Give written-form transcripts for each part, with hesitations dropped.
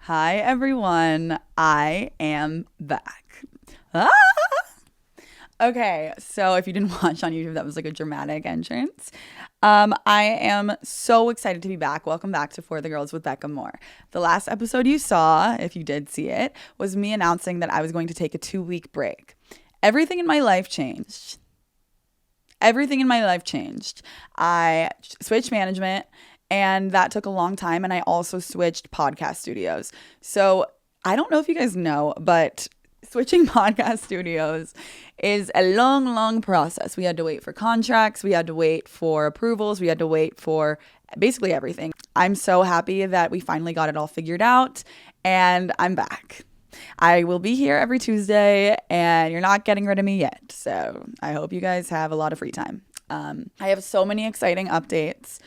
Hi, everyone. I am back. Ah! Okay, so if you didn't watch on YouTube, that was like a dramatic entrance. I am so excited to be back. Welcome back to For the Girls with Becca Moore. The last episode you saw, if you did see it, was me announcing that I was going to take a 2-week break. Everything in my life changed. Everything in my life changed. I switched management, and that took a long time. And I also switched podcast studios. So I don't know if you guys know, but switching podcast studios is a long, long process. We had to wait for contracts. We had to wait for approvals. We had to wait for basically everything. I'm so happy that we finally got it all figured out, and I'm back. I will be here every Tuesday, and you're not getting rid of me yet. So I hope you guys have a lot of free time. I have so many exciting updates.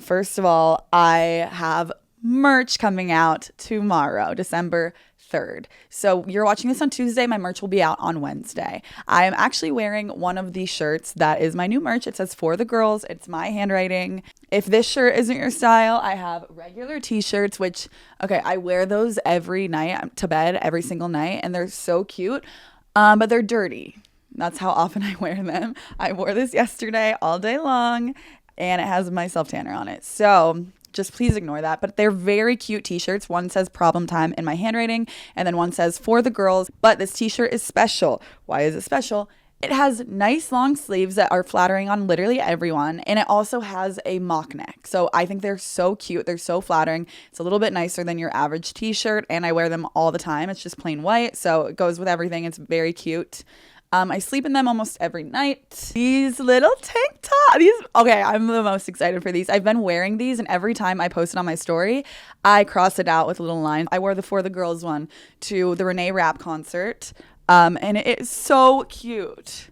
First of all, I have merch coming out tomorrow, December 3rd. So you're watching this on Tuesday. My merch will be out on Wednesday. I am actually wearing one of these shirts that is my new merch. It says For the Girls. It's my handwriting. If this shirt isn't your style, I have regular t-shirts, which, okay, I wear those every night to bed, every single night, and they're so cute, but they're dirty. That's how often I wear them. I wore this yesterday all day long, and it has my self-tanner on it. So just please ignore that. But they're very cute t-shirts. One says Problem Time in my handwriting, and then one says For the Girls. But this t-shirt is special. Why is it special? It has nice long sleeves that are flattering on literally everyone. And it also has a mock neck. So I think they're so cute. They're so flattering. It's a little bit nicer than your average t-shirt. And I wear them all the time. It's just plain white. So it goes with everything. It's very cute. I sleep in them almost every night. These little tank tops. Okay, I'm the most excited for these. I've been wearing these, and every time I post it on my story, I cross it out with a little line. I wore the For the Girls one to the Renee Rapp concert. And it is so cute.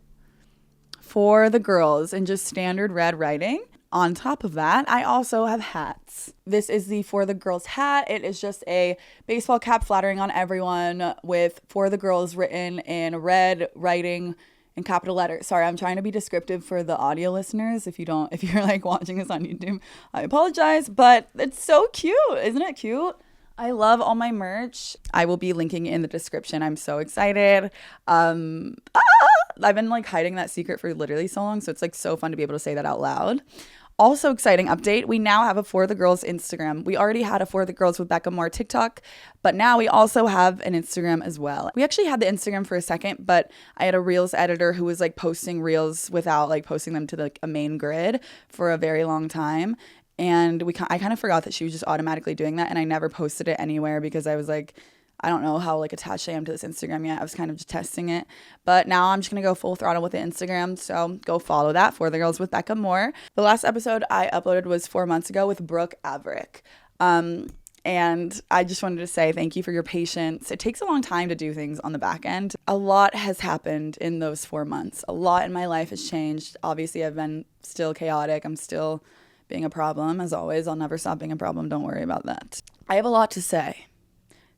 For the Girls in just standard red writing. On top of that, I also have hats. This is the For the Girls hat. It is just a baseball cap flattering on everyone with For the Girls written in red writing in capital letters. Sorry, I'm trying to be descriptive for the audio listeners. If you're like watching this on YouTube, I apologize, but it's so cute. Isn't it cute? I love all my merch. I will be linking in the description. I'm so excited. I've been like hiding that secret for literally so long, so it's like so fun to be able to say that out loud. Also exciting update, we now have a For the Girls Instagram. We already had a For the Girls with Becca Moore TikTok, but now we also have an Instagram as well. We actually had the Instagram for a second, but I had a Reels editor who was like posting Reels without like posting them to like a main grid for a very long time. And I kind of forgot that she was just automatically doing that, and I never posted it anywhere because I was like, I don't know how like attached I am to this Instagram yet. I was kind of just testing it. But now I'm just going to go full throttle with the Instagram. So go follow that, For the Girls with Becca Moore. The last episode I uploaded was 4 months ago with Brooke Averick. And I just wanted to say thank you for your patience. It takes a long time to do things on the back end. A lot has happened in those 4 months. A lot in my life has changed. Obviously, I've been still chaotic. I'm still being a problem, as always. I'll never stop being a problem. Don't worry about that. I have a lot to say.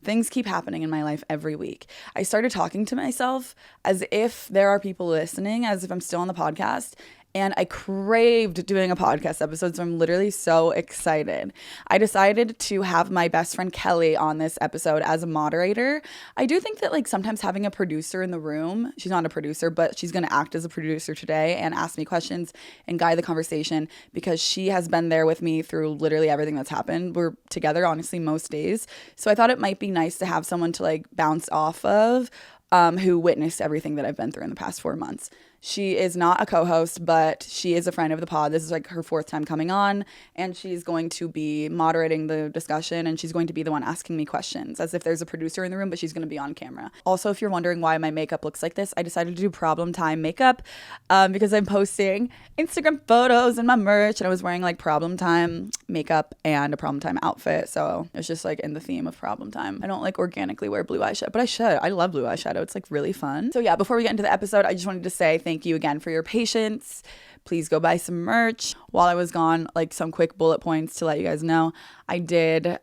Things keep happening in my life every week. I started talking to myself as if there are people listening, as if I'm still on the podcast. And I craved doing a podcast episode, so I'm literally so excited. I decided to have my best friend Kelli on this episode as a moderator. I do think that like sometimes having a producer in the room, she's not a producer, but she's going to act as a producer today and ask me questions and guide the conversation because she has been there with me through literally everything that's happened. We're together, honestly, most days. So I thought it might be nice to have someone to like bounce off of who witnessed everything that I've been through in the past 4 months. She is not a co-host, but she is a friend of the pod. This is like her 4th time coming on, and she's going to be moderating the discussion, and she's going to be the one asking me questions, as if there's a producer in the room, but she's going to be on camera. Also, if you're wondering why my makeup looks like this, I decided to do Problem Time makeup because I'm posting Instagram photos and my merch, and I was wearing like Problem Time makeup and a Problem Time outfit, so it's just like in the theme of Problem Time. I don't like organically wear blue eyeshadow, but I should. I love blue eyeshadow. It's like really fun. So yeah, before we get into the episode, I just wanted to say thank you again for your patience. Please go buy some merch. While I was gone, like some quick bullet points to let you guys know, I did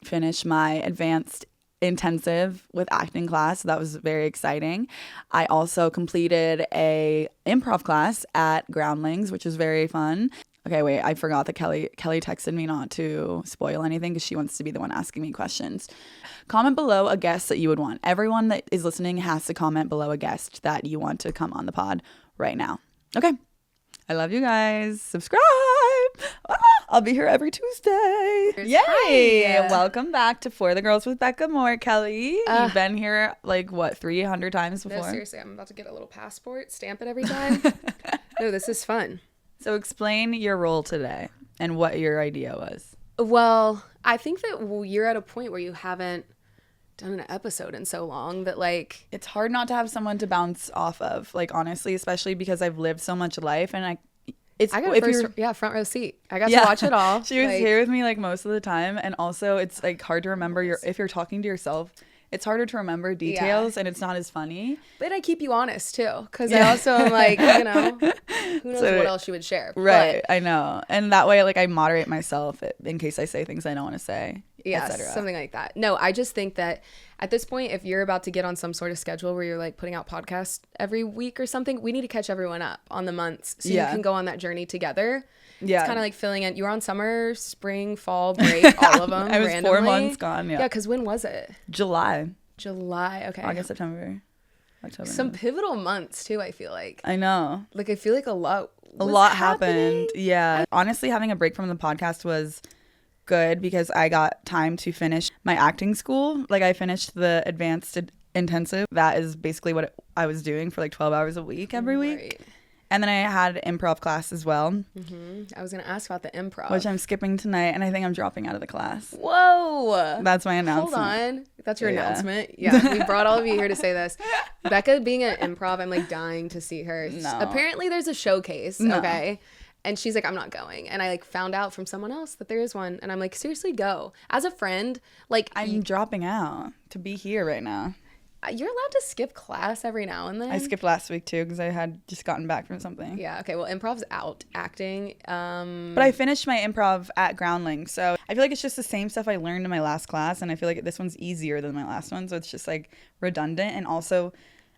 finish my advanced intensive with acting class. So that was very exciting. I also completed a improv class at Groundlings, which was very fun. Okay, wait, I forgot that Kelly texted me not to spoil anything because she wants to be the one asking me questions. Comment below a guest that you would want. Everyone that is listening has to comment below a guest that you want to come on the pod right now. Okay. I love you guys. Subscribe. I'll be here every Tuesday. Yay! Hi. Welcome back to For the Girls with Becca Moore, Kelly. You've been here like, what, 300 times before? No, seriously, I'm about to get a little passport, stamp it every time. No, this is fun. So explain your role today and what your idea was. Well, I think that you're at a point where you haven't done an episode in so long that like It's hard not to have someone to bounce off of, like, honestly, especially because I've lived so much life and I got front row seat. I got to watch it all. She was here with me like most of the time, and also it's like hard to remember if you're talking to yourself. It's harder to remember details, and it's not as funny. But I keep you honest too, because I also am like, who knows what else you would share. Right, I know. And that way, like, I moderate myself in case I say things I don't want to say, etc. Something like that. No, I just think that at this point, if you're about to get on some sort of schedule where you're like putting out podcasts every week or something, we need to catch everyone up on the months so you can go on that journey together. Yeah. It's kind of like filling in. You were on summer, spring, fall break, all of them. I was randomly. 4 months gone. Yeah, because when was it? July. Okay. August, September, October. Some pivotal months too, I feel like. I know. Like, I feel like a lot happened. Yeah. Honestly, having a break from the podcast was good because I got time to finish my acting school. Like, I finished the advanced intensive. That is basically what I was doing for like 12 hours a week every week. And then I had improv class as well. I was going to ask about the improv. Which I'm skipping tonight, and I think I'm dropping out of the class. Whoa! That's my announcement. Hold on. That's your announcement? Yeah, we brought all of you here to say this. Becca being an improv, I'm like dying to see her. No. Apparently there's a showcase, okay? And she's like, I'm not going. And I like found out from someone else that there is one. And I'm like, seriously, go. As a friend, like... I'm dropping out to be here right now. You're allowed to skip class every now and then. I skipped last week too because I had just gotten back from something. Yeah, okay. Well, improv's out. Acting. But I finished my improv at Groundling. So I feel like it's just the same stuff I learned in my last class. And I feel like this one's easier than my last one. So it's just like redundant. And also...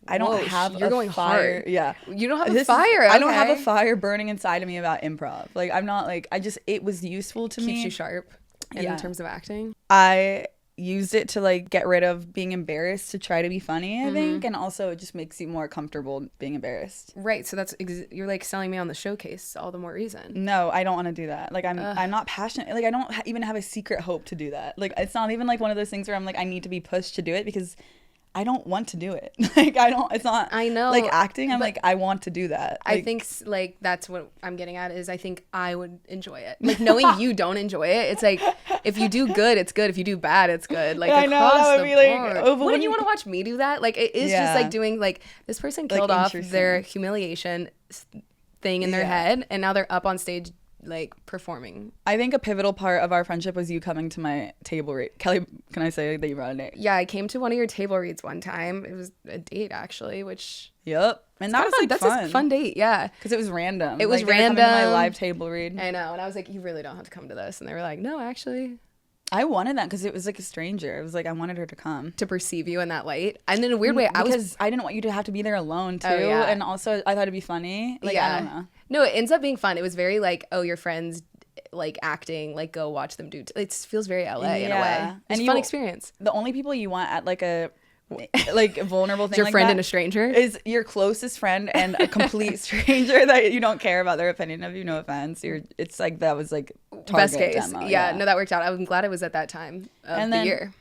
I don't have you're going fire. Hard. Yeah. You don't have a fire. I don't have a fire burning inside of me about improv. Like, I'm not like, it was useful to me. Keeps you sharp in terms of acting. I used it to like get rid of being embarrassed to try to be funny, I think. And also it just makes you more comfortable being embarrassed. Right. So you're like selling me on the showcase, all the more reason. No, I don't want to do that. Like, I'm not passionate. Like, I don't even have a secret hope to do that. Like, it's not even like one of those things where I'm like, I need to be pushed to do it because I don't want to do it. Like, it's not, I know. Like, acting, I'm like, I want to do that. Like, I think, like, that's what I'm getting at is I think I would enjoy it. Like, knowing you don't enjoy it, it's like, if you do good, it's good. If you do bad, it's good. Like, across the board. Wouldn't you want to watch me do that? Like, it is just, like, doing, like, this person killed off their humiliation thing in their head, and now they're up on stage, like, performing. I think a pivotal part of our friendship was you coming to my table read. Kelly, can I say that you brought a date? Yeah, I came to one of your table reads one time. It was a date, actually, which... Yep. And that was like that's fun. A fun date, yeah. Because it was random. It was like, random. They were coming to my live table read. I know. And I was like, you really don't have to come to this. And they were like, no, actually... I wanted that because it was like a stranger. It was like I wanted her to come. To perceive you in that light. And in a weird way, I didn't want you to have to be there alone too. Oh, yeah. And also I thought it'd be funny. Like, I don't know. No, it ends up being fun. It was very like, oh, your friends like acting, like go watch them do. It feels very LA in a way. It's a fun experience. The only people you want at like a like vulnerable thing your like friend that and a stranger is your closest friend and a complete stranger that you don't care about their opinion of you. No offense. It's like that was like best case demo. Yeah, no, that worked out. I'm glad it was at that time of the year.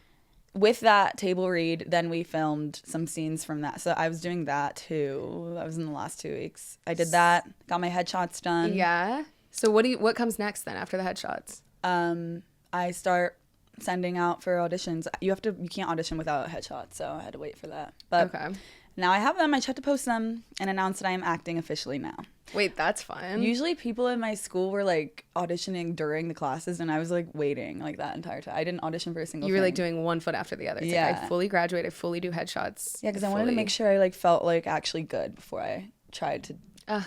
With that table read, then we filmed some scenes from that. So I was doing that too. That was in the last 2 weeks. I did that, got my headshots done. Yeah. So what comes next then after the headshots? I start sending out for auditions. You can't audition without a headshot, so I had to wait for that. But now I have them. I just have to post them and announce that I am acting officially now. Wait, that's fun. Usually people in my school were like auditioning during the classes, and I was like waiting like that entire time. I didn't audition for a single thing. You were like doing one foot after the other. It's like I fully graduate, I fully do headshots. Yeah, because I wanted to make sure I like felt like actually good before I tried to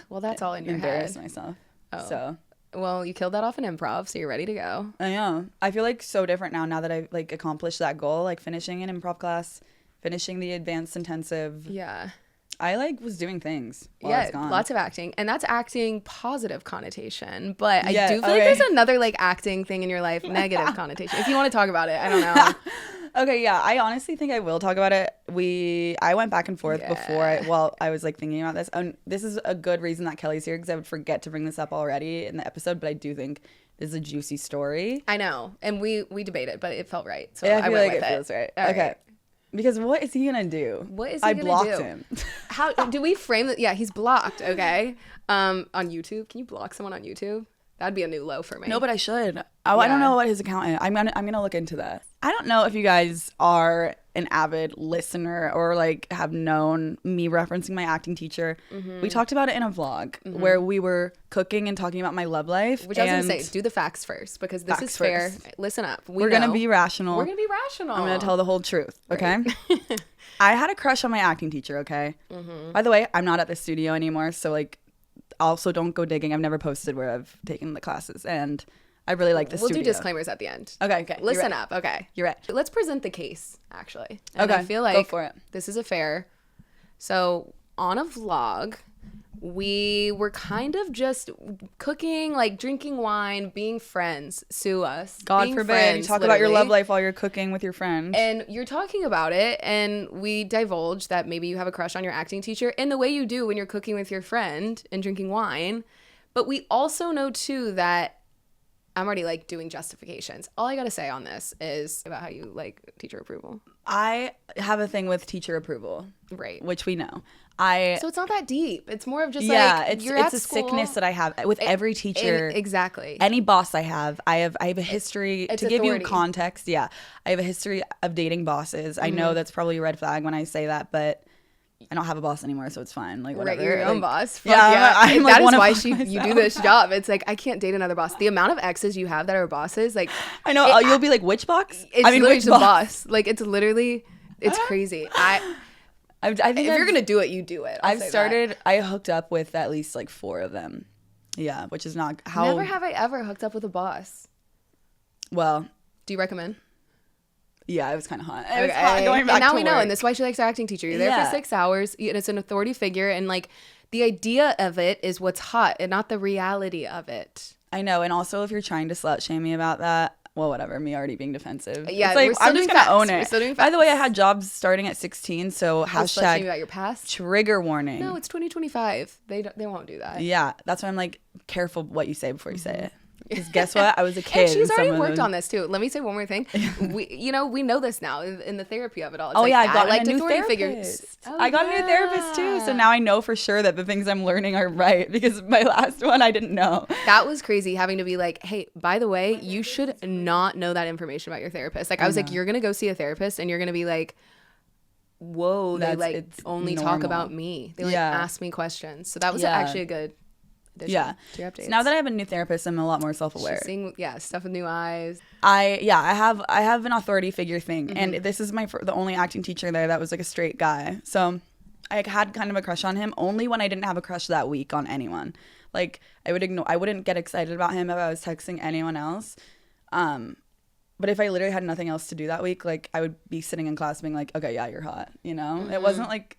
well, that's all in your embarrass head. myself. Oh. So well, you killed that off in improv, so you're ready to go. I know. I feel like so different now that I've like accomplished that goal, like finishing an improv class, finishing the advanced intensive. Yeah. I like was doing things while I was gone. Lots of acting, and that's acting positive connotation. But I do feel like there's another like acting thing in your life, negative connotation. If you want to talk about it, I don't know. Okay, yeah, I honestly think I will talk about it. I went back and forth before I was like thinking about this. And this is a good reason that Kelly's here, because I would forget to bring this up already in the episode, but I do think this is a juicy story. I know, and we debated, but it felt right. So I feel like it feels right. Okay. Because what is he gonna do? What is he gonna do? I blocked him. How do we frame it? Yeah, he's blocked. Okay. On YouTube, can you block someone on YouTube? That'd be a new low for me. No, but I should. I don't know what his account is. I'm gonna look into that. I don't know if you guys are an avid listener or like have known me referencing my acting teacher. Mm-hmm. We talked about it in a vlog where we were cooking and talking about my love life. Which I was gonna say, do the facts first, because this is fair. Listen up. We're gonna be rational. We're gonna be rational. I'm gonna tell the whole truth. Okay. Right. I had a crush on my acting teacher. Okay. Mm-hmm. By the way, I'm not at the studio anymore, so like, also don't go digging. I've never posted where I've taken the classes, and I really like this. We'll do disclaimers at the end. Okay. Listen up. Okay. You're right. Let's present the case, actually. And okay. I feel like go for it. This is a fair. So on a vlog, we were kind of just cooking, like drinking wine, being friends. Sue us. God forbid you talk about your love life while you're cooking with your friend. And you're talking about it, and we divulge that maybe you have a crush on your acting teacher in the way you do when you're cooking with your friend and drinking wine. But we also know too that I'm already like doing justifications. All I gotta say on this is about how you like teacher approval. I have a thing with teacher approval, right? Which we know. So it's not that deep. It's more of just like it's a sickness that I have with every teacher. Exactly. Any boss I have a history. To give you context. Yeah, I have a history of dating bosses. Mm-hmm. I know that's probably a red flag when I say that, but I don't have a boss anymore, so it's fine. Like, whatever. Right, you're your own boss. Fuck yeah. I'm that is why you do this job. It's like, I can't date another boss. The amount of exes you have that are bosses, like, I know. You'll be like, which box? Which boss? Like, it's literally, it's crazy. I think if you're gonna do it, you do it. I hooked up with at least like 4 of them. Yeah, which is not how. Never have I ever hooked up with a boss. Well, do you recommend? Yeah, it was kind of hot. It was hot going back and now we know, and that's why she likes her acting teacher. You're there for 6 hours, and it's an authority figure, and like the idea of it is what's hot, and not the reality of it. I know, and also if you're trying to slut shame me about that, well, whatever. Me already being defensive. Yeah, it's like, I'm just gonna own it. We're still doing facts. By the way, I had jobs starting at 16, so hashtag about your past. Trigger warning. No, it's 2025. They won't do that. Yeah, that's why I'm like, careful what you say before you say it. Because guess what? I was a kid. And she's already worked on this too. Let me say one more thing. We know this now in the therapy of it all. It's I got a new therapist. I got a new therapist too. So now I know for sure that the things I'm learning are right, because my last one I didn't know. That was crazy, having to be like, hey, by the way, you should not know that information about your therapist. Like I was like, you're gonna go see a therapist and you're gonna be like, whoa, they like only talk about me. They like ask me questions. So that was actually a good addition to your updates. So now that I have a new therapist, I'm a lot more self-aware. She's seeing stuff with new eyes. I have an authority figure thing, and this is the only acting teacher there that was like a straight guy. So I had kind of a crush on him only when I didn't have a crush that week on anyone. Like I wouldn't get excited about him if I was texting anyone else. But if I literally had nothing else to do that week, like I would be sitting in class being like, okay, yeah, you're hot. You know, it wasn't like.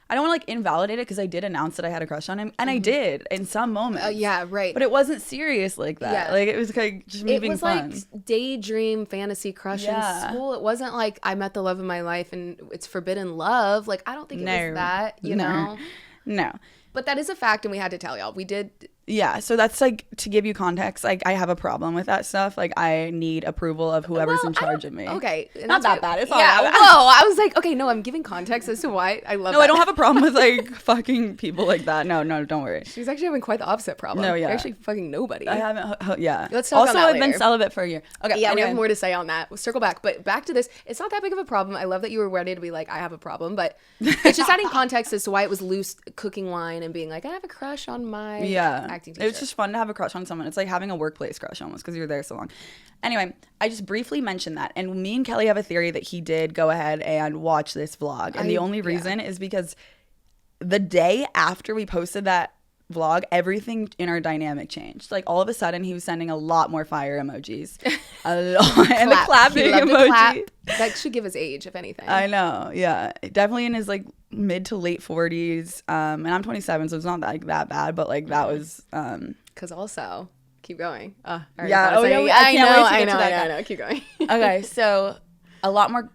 I don't want to like invalidate it, because I did announce that I had a crush on him, and I did in some moments. Yeah, right. But it wasn't serious like that. Yeah. Like it was like just me being fun. It was like daydream fantasy crush in school. It wasn't like I met the love of my life and it's forbidden love. Like I don't think it was that. You know. No. But that is a fact, and we had to tell y'all. We did. Yeah, so that's like, to give you context, like I have a problem with that stuff. Like I need approval of whoever's in charge of me. Okay, not that bad. It's all right. Whoa, I was like, okay, no, I'm giving context as to why I love. No, I don't have a problem with like fucking people like that. No, don't worry. She's actually having quite the opposite problem. No, yeah, you're actually fucking nobody. I haven't. Yeah. Let's talk about that later. I've been celibate for a year. Okay. Yeah, anyway. We have more to say on that. We'll circle back, but back to this. It's not that big of a problem. I love that you were ready to be like, I have a problem, but it's just adding context as to why it was loose cooking wine and being like, I have a crush on my acting teacher. It was just fun to have a crush on someone. It's like having a workplace crush almost, because you're there so long. Anyway, I just briefly mentioned that, and me and Kelly have a theory that he did go ahead and watch this vlog, and the only reason is because the day after we posted that vlog, everything in our dynamic changed. Like all of a sudden he was sending a lot more fire emojis. A lot. And the clapping emoji. Clap. That should give his age, if anything. I know. Yeah. Definitely in his like mid to late 40s. And I'm 27, so it's not like that bad, but like that was because also keep going. Yeah. Oh, yeah. I know. Keep going. Okay. So a lot more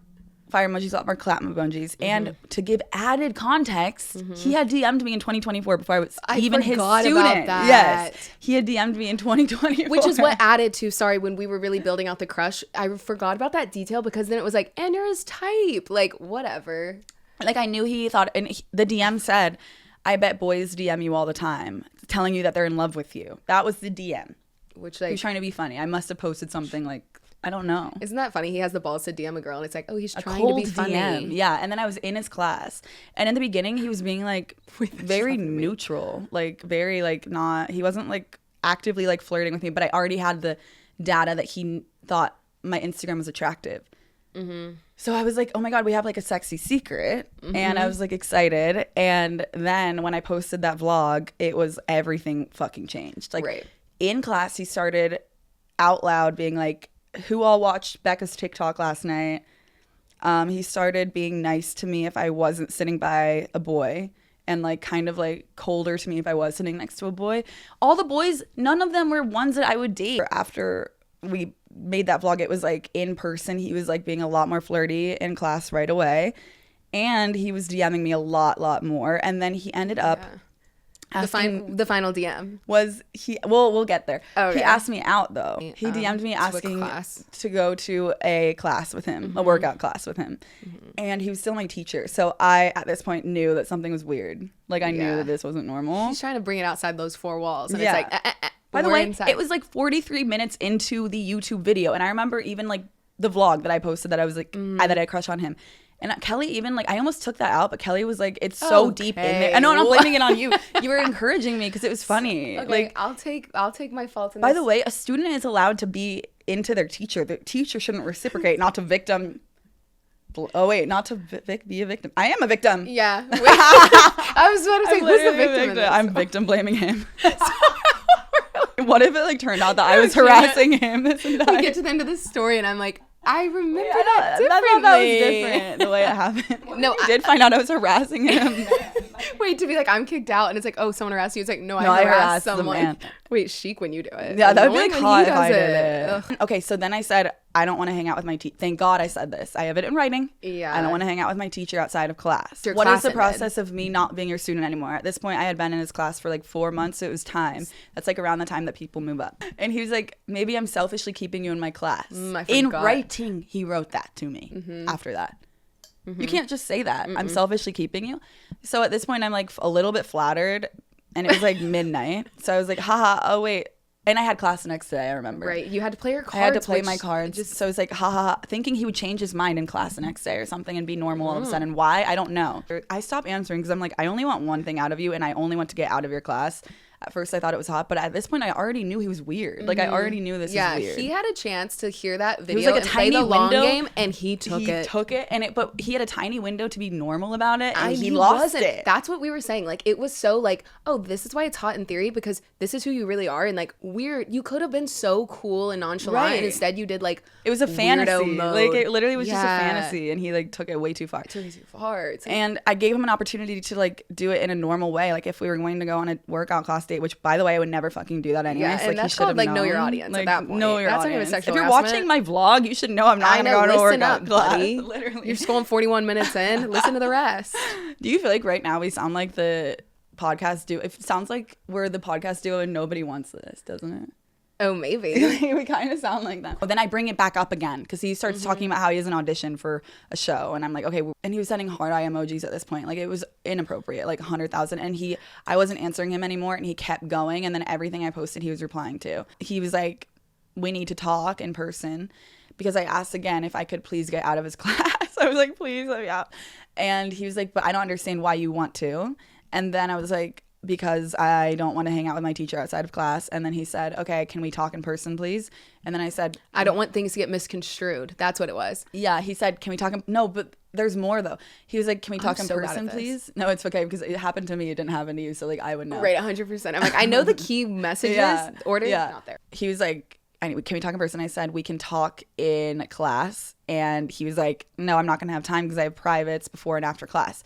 fire emojis, a lot more clap emojis. And to give added context, he had DM'd me in 2024 before I was even his student. About that. Yes. He had DM'd me in 2024. Which is what added to, when we were really building out the crush, I forgot about that detail because then it was like, and you're his type. Like, whatever. Like, I knew he thought, and the DM said, I bet boys DM you all the time, telling you that they're in love with you. That was the DM. Which, like, he was trying to be funny. I must have posted something like, I don't know. Isn't that funny? He has the balls to DM a girl, and it's like, oh, he's trying to be funny. DM. Yeah, and then I was in his class, and in the beginning, he was being like very neutral, like very like not. He wasn't like actively like flirting with me, but I already had the data that he thought my Instagram was attractive. So I was like, oh my God, we have like a sexy secret. And I was like excited. And then when I posted that vlog, it was everything fucking changed. Like in class, he started out loud being like, who all watched Becca's TikTok last night? He started being nice to me if I wasn't sitting by a boy, and like kind of like colder to me if I was sitting next to a boy. All the boys, none of them were ones that I would date. After we made that vlog, it was like in person, he was like being a lot more flirty in class right away, and he was DMing me a lot more. And then he ended up asking, the final DM was he, we'll get there. Okay. He asked me out though. He DM'd me asking to go to a class with him, a workout class with him. And he was still my teacher. So I, at this point, knew that something was weird. Like I knew that this wasn't normal. He's trying to bring it outside those four walls. And it's like, by the way, it was like 43 minutes into the YouTube video. And I remember even like the vlog that I posted that I was like, that I crushed on him. And Kelli even like, I almost took that out, but Kelli was like, it's so deep in there. And no, I'm not blaming it on you. You were encouraging me because it was funny. Okay, like I'll take my fault in this. By the way, a student is allowed to be into their teacher. The teacher shouldn't reciprocate, not to victim. Oh wait, not to be a victim. I am a victim. Yeah. Wait. I was about to say, who's the victim? I'm victim blaming him. What if it like turned out that I was harassing him this entire? We get to the end of this story and I'm like, I remember that differently. That was different the way it happened. No, I did find out I was harassing him. Wait, to be like, I'm kicked out, and it's like, oh, someone harassed you. It's like, no, I harassed someone. Wait, chic when you do it. Yeah, that would be like hot if I did it. Okay, so then I said, I don't want to hang out with my teacher. Thank God I said this. I have it in writing. Yeah. I don't want to hang out with my teacher outside of class. What is the process of me not being your student anymore? At this point, I had been in his class for like 4 months, so it was time. That's like around the time that people move up. And he was like, maybe I'm selfishly keeping you in my class. In writing, he wrote that to me after that. You can't just say that. I'm selfishly keeping you. So at this point, I'm like a little bit flattered, and it was like midnight. So I was like, haha, oh wait. And I had class the next day, I remember. Right. You had to play your cards. I had to play my cards. So I was like, haha, thinking he would change his mind in class the next day or something and be normal all of a sudden. Why? I don't know. I stopped answering because I'm like, I only want one thing out of you, and I only want to get out of your class. At first, I thought it was hot, but at this point, I already knew he was weird. Like, I already knew this was weird. Yeah, he had a chance to hear that video and play the long game, and he took it. But he had a tiny window to be normal about it, and he lost it. That's what we were saying. Like, it was so like, oh, this is why it's hot in theory, because this is who you really are. And like, you could have been so cool and nonchalant, and instead you did like, it was a fantasy. Mode. Like, it literally was just a fantasy, and he like took it way too far. And I gave him an opportunity to like do it in a normal way. Like, if we were going to go on a workout class date, which by the way, I would never fucking do that anyway. Yeah, and like, that's called like know your audience at that point. Know your audience. Sexual if you're harassment. Watching my vlog, you should know I'm not going to go to a workout class. Buddy. Literally. You're scrolling 41 minutes in. Listen to the rest. Do you feel like right now we sound like the podcast duo? It sounds like we're the podcast duo and nobody wants this, doesn't it? Oh, maybe. We kind of sound like that. But then I bring it back up again because he starts talking about how he has an audition for a show. And I'm like, okay. And he was sending heart eye emojis at this point. Like, it was inappropriate, like 100,000. And I wasn't answering him anymore. And he kept going. And then everything I posted, he was replying to. He was like, we need to talk in person. Because I asked again if I could please get out of his class. I was like, please let me out. And he was like, but I don't understand why you want to. And then I was like, because I don't want to hang out with my teacher outside of class. And then he said, okay, can we talk in person, please? And then I said, I don't want things to get misconstrued. That's what it was. Yeah, he said, can we talk? No, but there's more though. He was like, can we talk in person, please? No, it's okay because it happened to me. It didn't happen to you. So like I would know. Right, 100%. I'm like, I know the key messages. Order not there. He was like, anyway, can we talk in person? I said, we can talk in class. And he was like, no, I'm not going to have time because I have privates before and after class.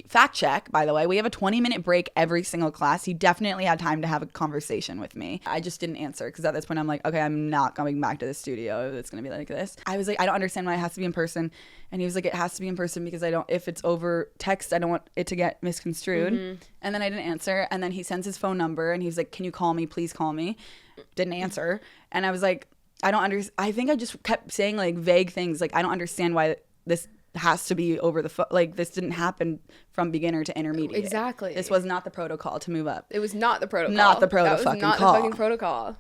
Fact check, by the way, we have a 20-minute break every single class. He definitely had time to have a conversation with me. I just didn't answer because at this point I'm like, okay, I'm not coming back to the studio. It's going to be like this. I was like, I don't understand why it has to be in person. And he was like, it has to be in person because if it's over text, I don't want it to get misconstrued. And then I didn't answer. And then he sends his phone number and he was like, can you call me? Please call me. Didn't answer. And I was like, I don't understand. I think I just kept saying like vague things. Like, I don't understand why this has to be over the phone. Like, this didn't happen from beginner to intermediate. Exactly. This was not the protocol to move up. It was not the protocol. Not the That was fucking not call. the fucking protocol.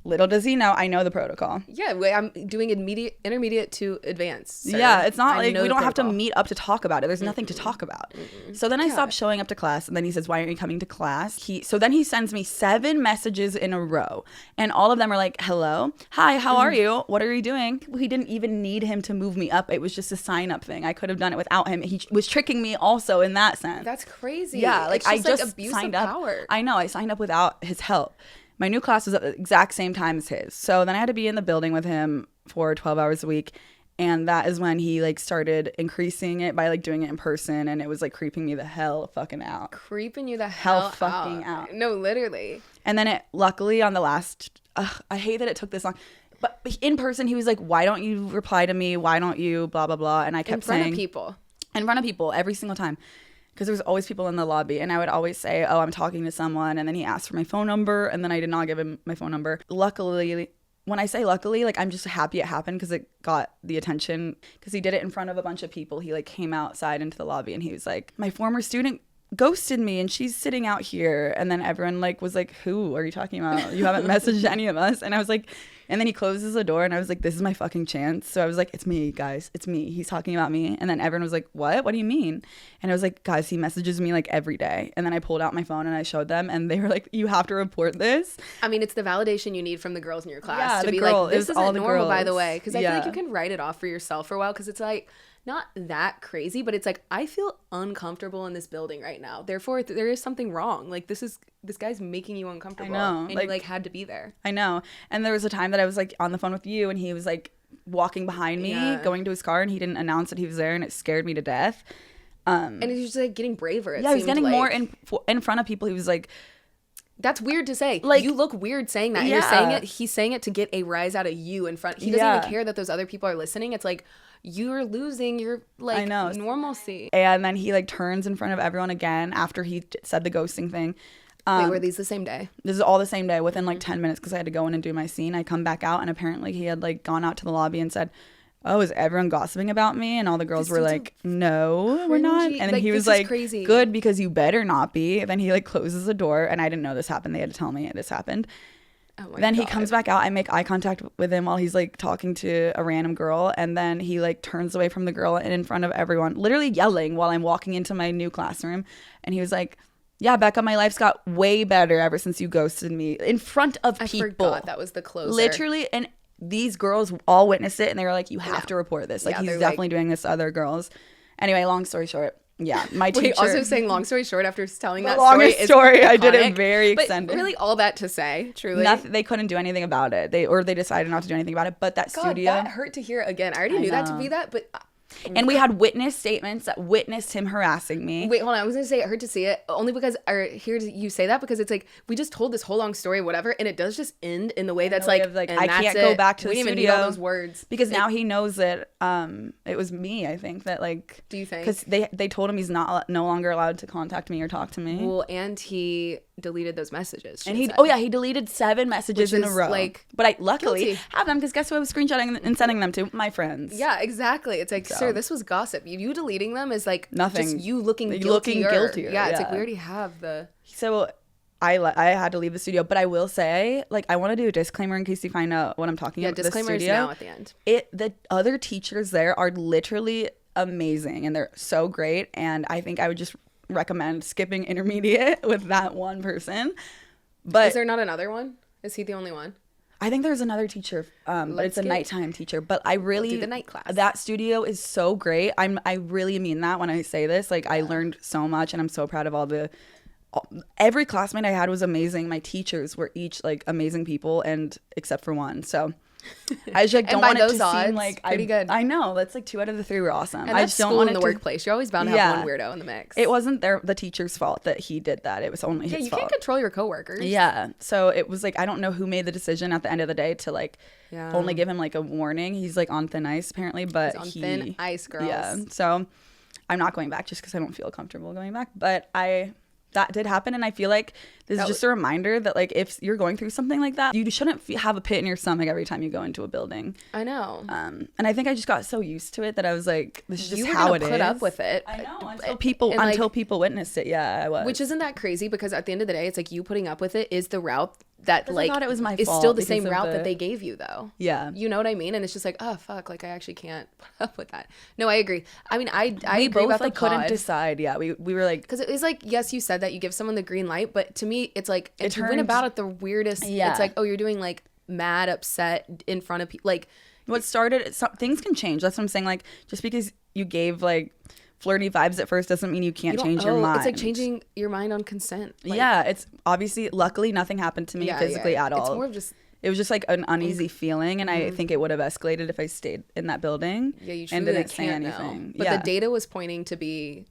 Little does he know, I know the protocol. Yeah, I'm doing intermediate to advanced. Sir. Yeah, it's not like we don't protocol. have to meet up to talk about it. There's nothing to talk about. So then I stopped showing up to class, and then he says, why aren't you coming to class? So then he sends me 7 messages in a row, and all of them are like, hello, hi, how are you? What are you doing? He didn't even need him to move me up. It was just a sign up thing. I could have done it without him. He was tricking me also in that sense. That's crazy. Yeah, like I just abuse signed of power. I know, I signed up without his help. My new class was at the exact same time as his. So then I had to be in the building with him for 12 hours a week. And that is when he like started increasing it by like doing it in person. And it was like creeping me the hell fucking out. Creeping you the hell fucking out. No, literally. And then luckily on the last, I hate that it took this long. But in person, he was like, why don't you reply to me? Why don't you blah, blah, blah. And I kept saying. In front of people every single time. Because there was always people in the lobby, and I would always say, oh, I'm talking to someone, and then he asked for my phone number, and then I did not give him my phone number. Luckily, when I say luckily, like, I'm just happy it happened because it got the attention, because he did it in front of a bunch of people. He like came outside into the lobby, and he was like, my former student ghosted me, and she's sitting out here. And then everyone like was like, who are you talking about? You haven't messaged any of us. And I was like, and then he closes the door, and I was like, this is my fucking chance. So I was like, it's me, guys. It's me. He's talking about me. And then everyone was like, what? What do you mean? And I was like, guys, he messages me like every day. And then I pulled out my phone and I showed them, and they were like, you have to report this. I mean, it's the validation you need from the girls in your class. Yeah, to the be girl, like, this isn't normal, girls. by the way. Because I feel like you can write it off for yourself for a while, because it's like, not that crazy, but it's like, I feel uncomfortable in this building right now. Therefore, there is something wrong. Like, this guy's making you uncomfortable. I know. And you like had to be there. I know. And there was a time that I was like on the phone with you, and he was like walking behind me, going to his car, and he didn't announce that he was there, and it scared me to death. And he's just like getting braver. He was getting more in front of people. He was like, that's weird to say. Like, you look weird saying that. Yeah. You're saying it. He's saying it to get a rise out of you in front. He doesn't even care that those other people are listening. It's like, you're losing your like normalcy. And then he like turns in front of everyone again after he said the ghosting thing. Wait, were these the same day? This is all the same day within like 10 minutes because I had to go in and do my scene. I come back out, and apparently he had like gone out to the lobby and said, oh, is everyone gossiping about me? And all the girls were like, no, we're not. And then like, he was like, crazy. Good, because you better not be. And then he like closes the door, and I didn't know this happened. They had to tell me this happened. Oh my then God. He comes back out. I make eye contact with him while he's like talking to a random girl, and then he like turns away from the girl and in front of everyone, literally yelling while I'm walking into my new classroom. And he was like, yeah, Becca, my life's got way better ever since you ghosted me, in front of people. I forgot that was the closer. Literally. And these girls all witnessed it, and they were like, you have to report this. Like, he's definitely doing this to other girls. Anyway, long story short. Yeah, my teacher. Wait, also saying long story short after telling that story I did it very extended. But really, all that to say, truly, they couldn't do anything about it. They decided not to do anything about it. But that studio, that hurt to hear again. I already knew that to be that, but. And we had witness statements that witnessed him harassing me. Wait, hold on. I was going to say it hurt to see it only because, or hear you say that because it's like, we just told this whole long story, whatever, and it does just end in the way that's like I can't go back to the studio. We didn't even need all those words. Because now he knows that it was me, I think, that like. Do you think? Because they told him he's no longer allowed to contact me or talk to me. Well, and he deleted those messages. And he deleted 7 messages in a row. Like, but I luckily have them because guess who I was screenshotting and sending them to? My friends. Yeah, exactly. It's like, sir, this was gossip. You deleting them is like nothing. Just you looking guiltier. Yeah, it's like we already have the. So I had to leave the studio, but I will say, like, I want to do a disclaimer in case you find out what I'm talking about. Yeah, disclaimer is now at the end. The other teachers there are literally amazing, and they're so great, and I think I would just recommend skipping intermediate with that one person. But is there not another one? Is he the only one? I think there's another teacher, but it's a nighttime teacher. But I really do the night class. That studio is so great. I really mean that when I say this. Like I learned so much, and I'm so proud of every classmate I had was amazing. My teachers were each like amazing people, and except for one. So I just like don't want it to seem like pretty good. I know that's like 2 out of the 3 were awesome. And that's I just don't school want in the workplace. You're always bound to have one weirdo in the mix. It wasn't the teacher's fault that he did that. It was only his fault. Yeah, you can't control your coworkers. Yeah, so it was like I don't know who made the decision at the end of the day to like only give him like a warning. He's like on thin ice apparently, but he's on thin ice, girls. Yeah, so I'm not going back just because I don't feel comfortable going back. But that did happen, and I feel like this is just a reminder that like if you're going through something like that, you shouldn't have a pit in your stomach every time you go into a building. I know. And I think I just got so used to it that I was like, this is just how it is. You were gonna put up with it. I know until people witnessed it. Yeah, I was. Which isn't that crazy because at the end of the day, it's like you putting up with it is the route that like I thought it was my is fault still the same route that they gave you though. Yeah, you know what I mean. And it's just like, oh fuck, like I actually can't put up with that. No, I agree. I mean, I agree both about like the pod. couldn't decide. Yeah, we were like, because it was like, yes, you said that you give someone the green light, but to me it's like it went about it the weirdest. It's like, oh, you're doing like mad upset in front of people. Like what started things can change. That's what I'm saying. Like just because you gave like flirty vibes at first doesn't mean you can't change your mind. It's like changing your mind on consent. Like, yeah, it's obviously luckily nothing happened to me physically at all. It's more of just it was just like an uneasy feeling, and I think it would have escalated if I stayed in that building. Yeah, you and didn't say anything. But the data was pointing to be.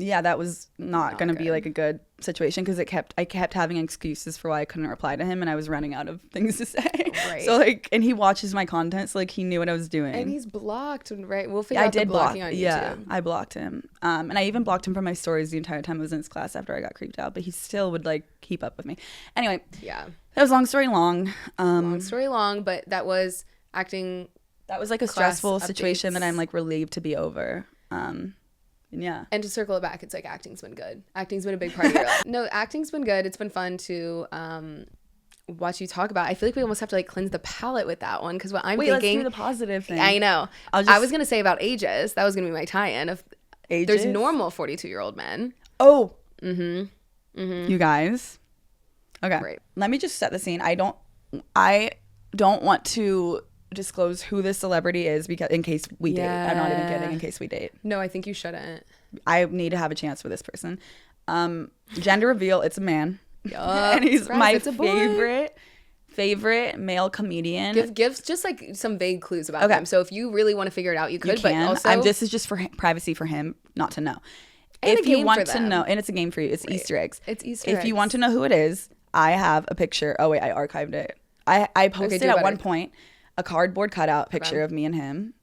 Yeah, that was not going to be like a good situation because I kept having excuses for why I couldn't reply to him, and I was running out of things to say. Right. So like, and he watches my content, so like he knew what I was doing. And he's blocked, right? We'll figure out the blocking on YouTube. Yeah, I blocked him. And I even blocked him from my stories the entire time I was in his class after I got creeped out, but he still would like keep up with me. Anyway, yeah, that was long story long. Long story long, but that was acting. That was like a stressful situation that I'm like relieved to be over. Yeah. And to circle it back, it's like acting's been good. Acting's been a big part of your life. No, acting's been good. It's been fun to watch you talk about. I feel like we almost have to like cleanse the palate with that one because what I'm thinking. Let's do the positive thing. I know. I was gonna say about ages. That was gonna be my tie-in of ages. There's normal 42-year-old men. Oh. You guys. Okay. Right. Let me just set the scene. I don't want to disclose who this celebrity is because in case we date. I'm not even kidding. In case we date. No, I think you shouldn't. I need to have a chance with this person. Gender reveal, it's a man. And he's my favorite male comedian. Give just like some vague clues about him. So if you really want to figure it out, you could. But also, this is just for privacy for him not to know. And if you want to know, and it's a game for you. It's Easter eggs. It's Easter eggs. If you want to know who it is, I have a picture. Oh wait, I archived it. I posted at one point a cardboard cutout picture of me and him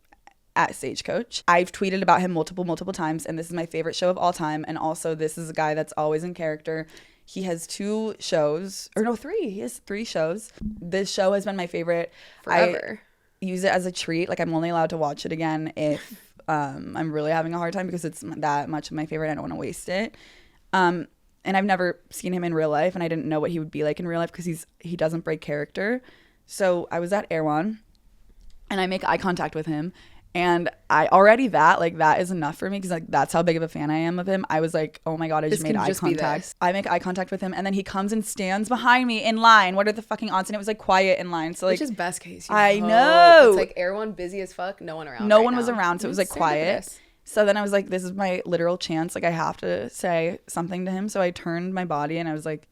at Stagecoach. I've tweeted about him multiple times, and this is my favorite show of all time. And also, this is a guy that's always in character. He has 2 shows, or no, 3. He has 3 shows. This show has been my favorite forever. I use it as a treat. Like I'm only allowed to watch it again if I'm really having a hard time because it's that much of my favorite. I don't want to waste it. And I've never seen him in real life, and I didn't know what he would be like in real life because he doesn't break character. So I was at Erewhon, and I make eye contact with him, and that is enough for me because like that's how big of a fan I am of him. I was like, oh my god, I just made eye contact. I make eye contact with him, and then he comes and stands behind me in line. What are the fucking odds? And it was like quiet in line. So like, which is best case. I know. It's like Erewhon busy as fuck. No one around. No one was around, so it was like quiet. So then I was like, this is my literal chance. Like I have to say something to him. So I turned my body and I was like,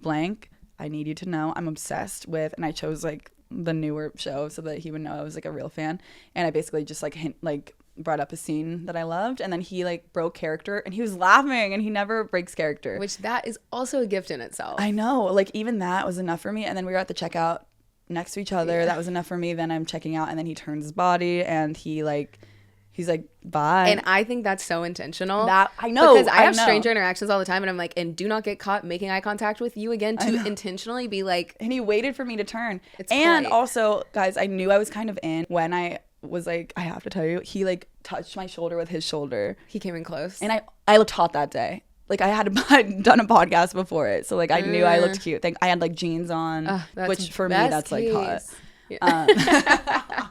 blank. I need you to know I'm obsessed with, and I chose like the newer show so that he would know I was like a real fan. And I basically just like brought up a scene that I loved, and then he like broke character, and he was laughing, and he never breaks character, which that is also a gift in itself. I know, like even that was enough for me. And then we were at the checkout next to each other. That was enough for me. Then I'm checking out, and then he turns his body, and he's like, bye. And I think that's so intentional. That I know, because I have stranger interactions all the time, and I'm like, and do not get caught making eye contact with you again to intentionally be like. And he waited for me to turn. And also, guys, I knew I was kind of in when I was like, I have to tell you, he like touched my shoulder with his shoulder. He came in close, and I looked hot that day. Like I'd done a podcast before it, so like I knew I looked cute. I had like jeans on, which for me that's case. Like hot. Yeah.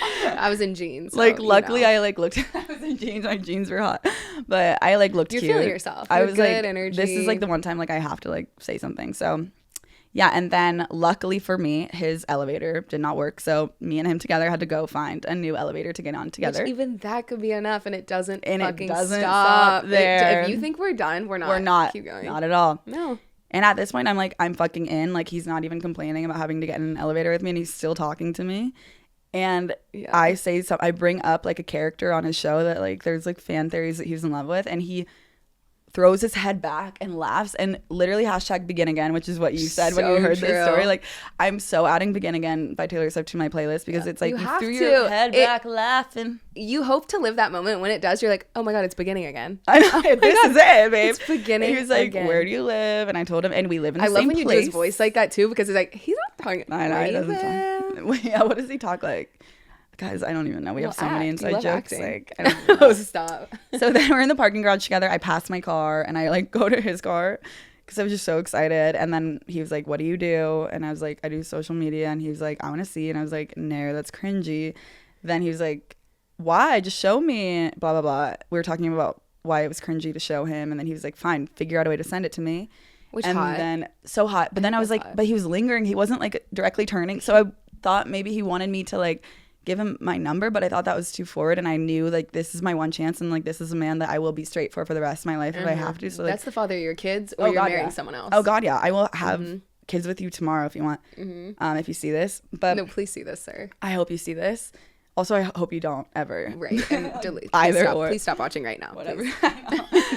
I was in jeans. So, like, luckily, I like looked. I was in jeans. My jeans were hot, but I like looked cute. You're feeling yourself. I You're was good like, energy. this is like the one time like I have to like say something. So, yeah. And then luckily for me, his elevator did not work. So me and him together had to go find a new elevator to get on together. Which even that could be enough, and it doesn't fucking stop there. If you think we're done, we're not. We're not. Keep going. Not at all. No. And at this point, I'm like, I'm fucking in. Like, he's not even complaining about having to get in an elevator with me, and he's still talking to me. And I bring up like a character on his show that like there's like fan theories that he was in love with, and he throws his head back and laughs and literally #begin again, which is what you said when you heard this story. Like, I'm so adding Begin Again by Taylor Swift to my playlist because it's like you threw your head back laughing. You hope to live that moment. When it does, you're like, oh my God, it's beginning again. I know. This is it, babe. It's beginning again. He was like, where do you live? And I told him, and we live in the same place. I love when you do his voice like that too, because it's like, he's not talking. I know, he doesn't talk. Yeah, what does he talk like? Guys, I don't even know. We have so many inside jokes. Acting. Like, I don't even know. Stop. So then we're in the parking garage together. I pass my car and I like go to his car because I was just so excited. And then he was like, what do you do? And I was like, I do social media. And he was like, I want to see. And I was like, no, that's cringy. Then he was like, why? Just show me. Blah, blah, blah. We were talking about why it was cringy to show him. And then he was like, fine, figure out a way to send it to me. Which and hot. Then so hot. But then I was like, hot. But he was lingering. He wasn't like directly turning. So I thought maybe he wanted me to like give him my number, but I thought that was too forward, and I knew like this is my one chance, and like this is a man that I will be straight for the rest of my life if I have to. So like, that's the father of your kids, or you're marrying someone else. Oh God, yeah, I will have kids with you tomorrow if you want. If you see this, but no, please see this, sir. I hope you see this. Also, I hope you don't ever. Right, and delete. Please stop watching right now. Whatever.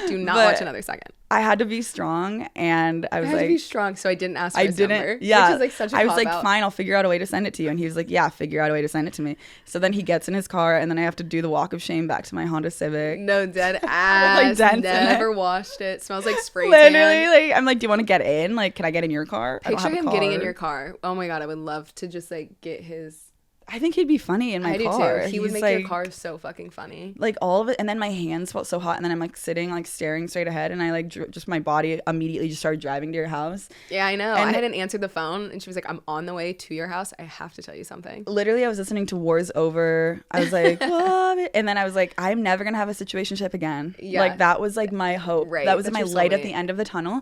Do not watch another second. I had to be strong, and I was like, to be strong, so I didn't ask for his number. Yeah, which is like such a I was like, out. fine, I'll figure out a way to send it to you. And he was like, yeah, figure out a way to send it to me. So then he gets in his car, and then I have to do the walk of shame back to my Honda Civic. No, dead ass. Like never washed it. Smells like spray tan. Literally, like, I'm like, do you want to get in? Like, can I get in your car? Picture him getting in your car. Oh my God, I would love to just like get his. I think he'd be funny in my car. I do too. He would make your car so fucking funny. Like all of it. And then my hands felt so hot. And then I'm like sitting, like staring straight ahead. And I like just my body immediately just started driving to your house. Yeah, I know. And I hadn't answered the phone. And she was like, I'm on the way to your house. I have to tell you something. Literally, I was listening to War's Over. I was like, love it. And then I was like, I'm never going to have a situationship again. Yeah. Like that was like my hope. Right. That was my light at the end of the tunnel.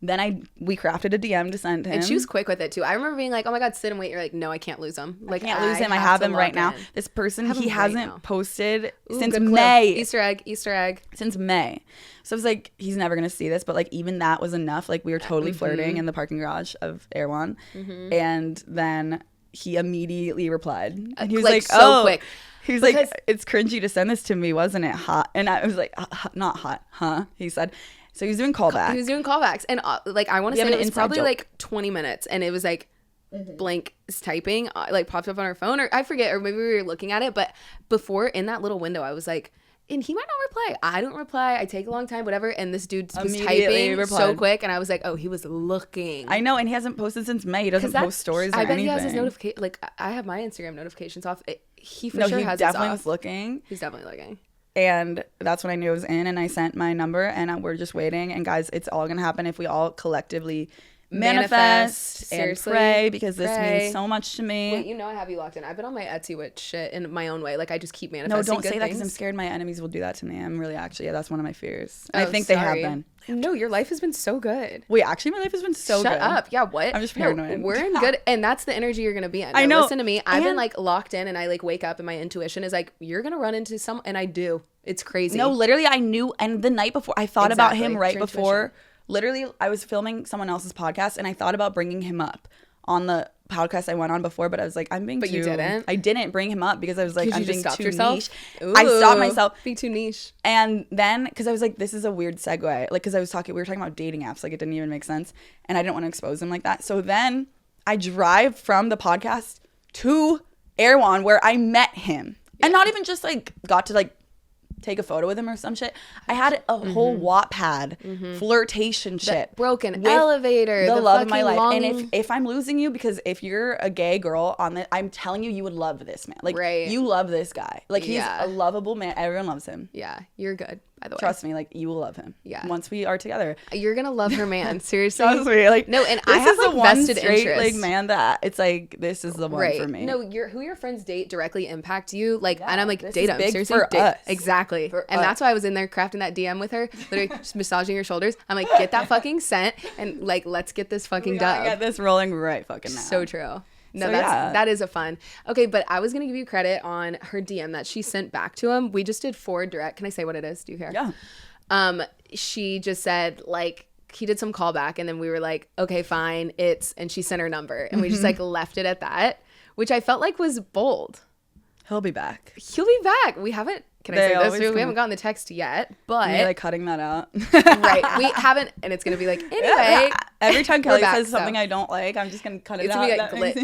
Then we crafted a DM to send him. And she was quick with it too. I remember being like, oh my God, sit and wait. You're like, no, I can't lose him. Like, I can't lose him. I have him right now. This person, he hasn't posted since May. Easter egg. Since May. So I was like, he's never going to see this. But like, even that was enough. Like, we were totally flirting in the parking garage of Erewhon. And then he immediately replied. And he was like so quick. He was like, it's cringy to send this to me, wasn't it? Hot. And I was like, not hot, huh? He said. So he was doing callbacks. And like, I want to say it was probably like 20 minutes. And it was like blank typing, like popped up on our phone, or I forget, or maybe we were looking at it. But before, in that little window, I was like, and he might not reply. I don't reply. I take a long time, whatever. And this dude was typing so quick. And I was like, oh, he was looking. I know. And he hasn't posted since May. He doesn't post stories or anything. I bet he has his notification. Like, I have my Instagram notifications off. He for sure has definitely was looking. He's definitely looking. And that's when I knew it was in, and I sent my number, and we're just waiting. And guys, it's all gonna happen if we all collectively manifest and pray, because this means so much to me. Wait, I have you locked in. I've been on my Etsy with shit in my own way. Like, I just keep manifesting. No, don't say that, because I'm scared my enemies will do that to me. I'm really that's one of my fears. I think they have been. No, your life has been so good. Wait, actually, my life has been so good. Shut up. Yeah, what? I'm just paranoid. No, we're in good, and that's the energy you're gonna be in. I know. Listen to me. I've been like locked in, and I like wake up, and my intuition is like, you're gonna run into and I do. It's crazy. No, literally, I knew, and the night before, I thought about him right before. Literally, I was filming someone else's podcast, and I thought about bringing him up on the podcast I went on before, but I was like, But you didn't? I didn't bring him up because I was like, I'm being too niche. Ooh, I stopped myself. Be too niche. And then, because I was like, this is a weird segue. Like, because we were talking about dating apps. Like, it didn't even make sense. And I didn't want to expose him like that. So then I drive from the podcast to Erewhon, where I met him. Yeah. And not even just like got to like take a photo with him or some shit. I had a whole Wattpad flirtation shit. Broken elevator. The love of my life. And if I'm losing you, because if you're a gay girl on the, I'm telling you would love this man. Like, you love this guy. Like, he's a lovable man. Everyone loves him. Yeah, you're good. by the way. Trust me, like, you will love him. Yeah. Once we are together. You're going to love her, man. Seriously. Trust me. Like, no, and I have, like, vested interest. Like, man, that it's like, this is the one for me. No, who your friends date directly impact you. Like, and I'm like, date them. Big Seriously. for us. Exactly. That's why I was in there crafting that DM with her, literally just massaging her shoulders. I'm like, get that fucking scent and, like, let's get this fucking dub. Get this rolling right fucking now. So true. No, that is a fun. Okay, but I was going to give you credit on her DM that she sent back to him. We just did 4 direct. Can I say what it is? Do you care? Yeah. She just said, like, he did some callback, and then we were like, okay, fine, and she sent her number, and we just, like, left it at that, which I felt like was bold. He'll be back. We haven't, can I say this? We haven't gotten the text yet, but. You're, like, cutting that out. Right. We haven't, and it's going to be like, anyway. Every time Kelli says something I don't like, I'm just going to cut it out. Like,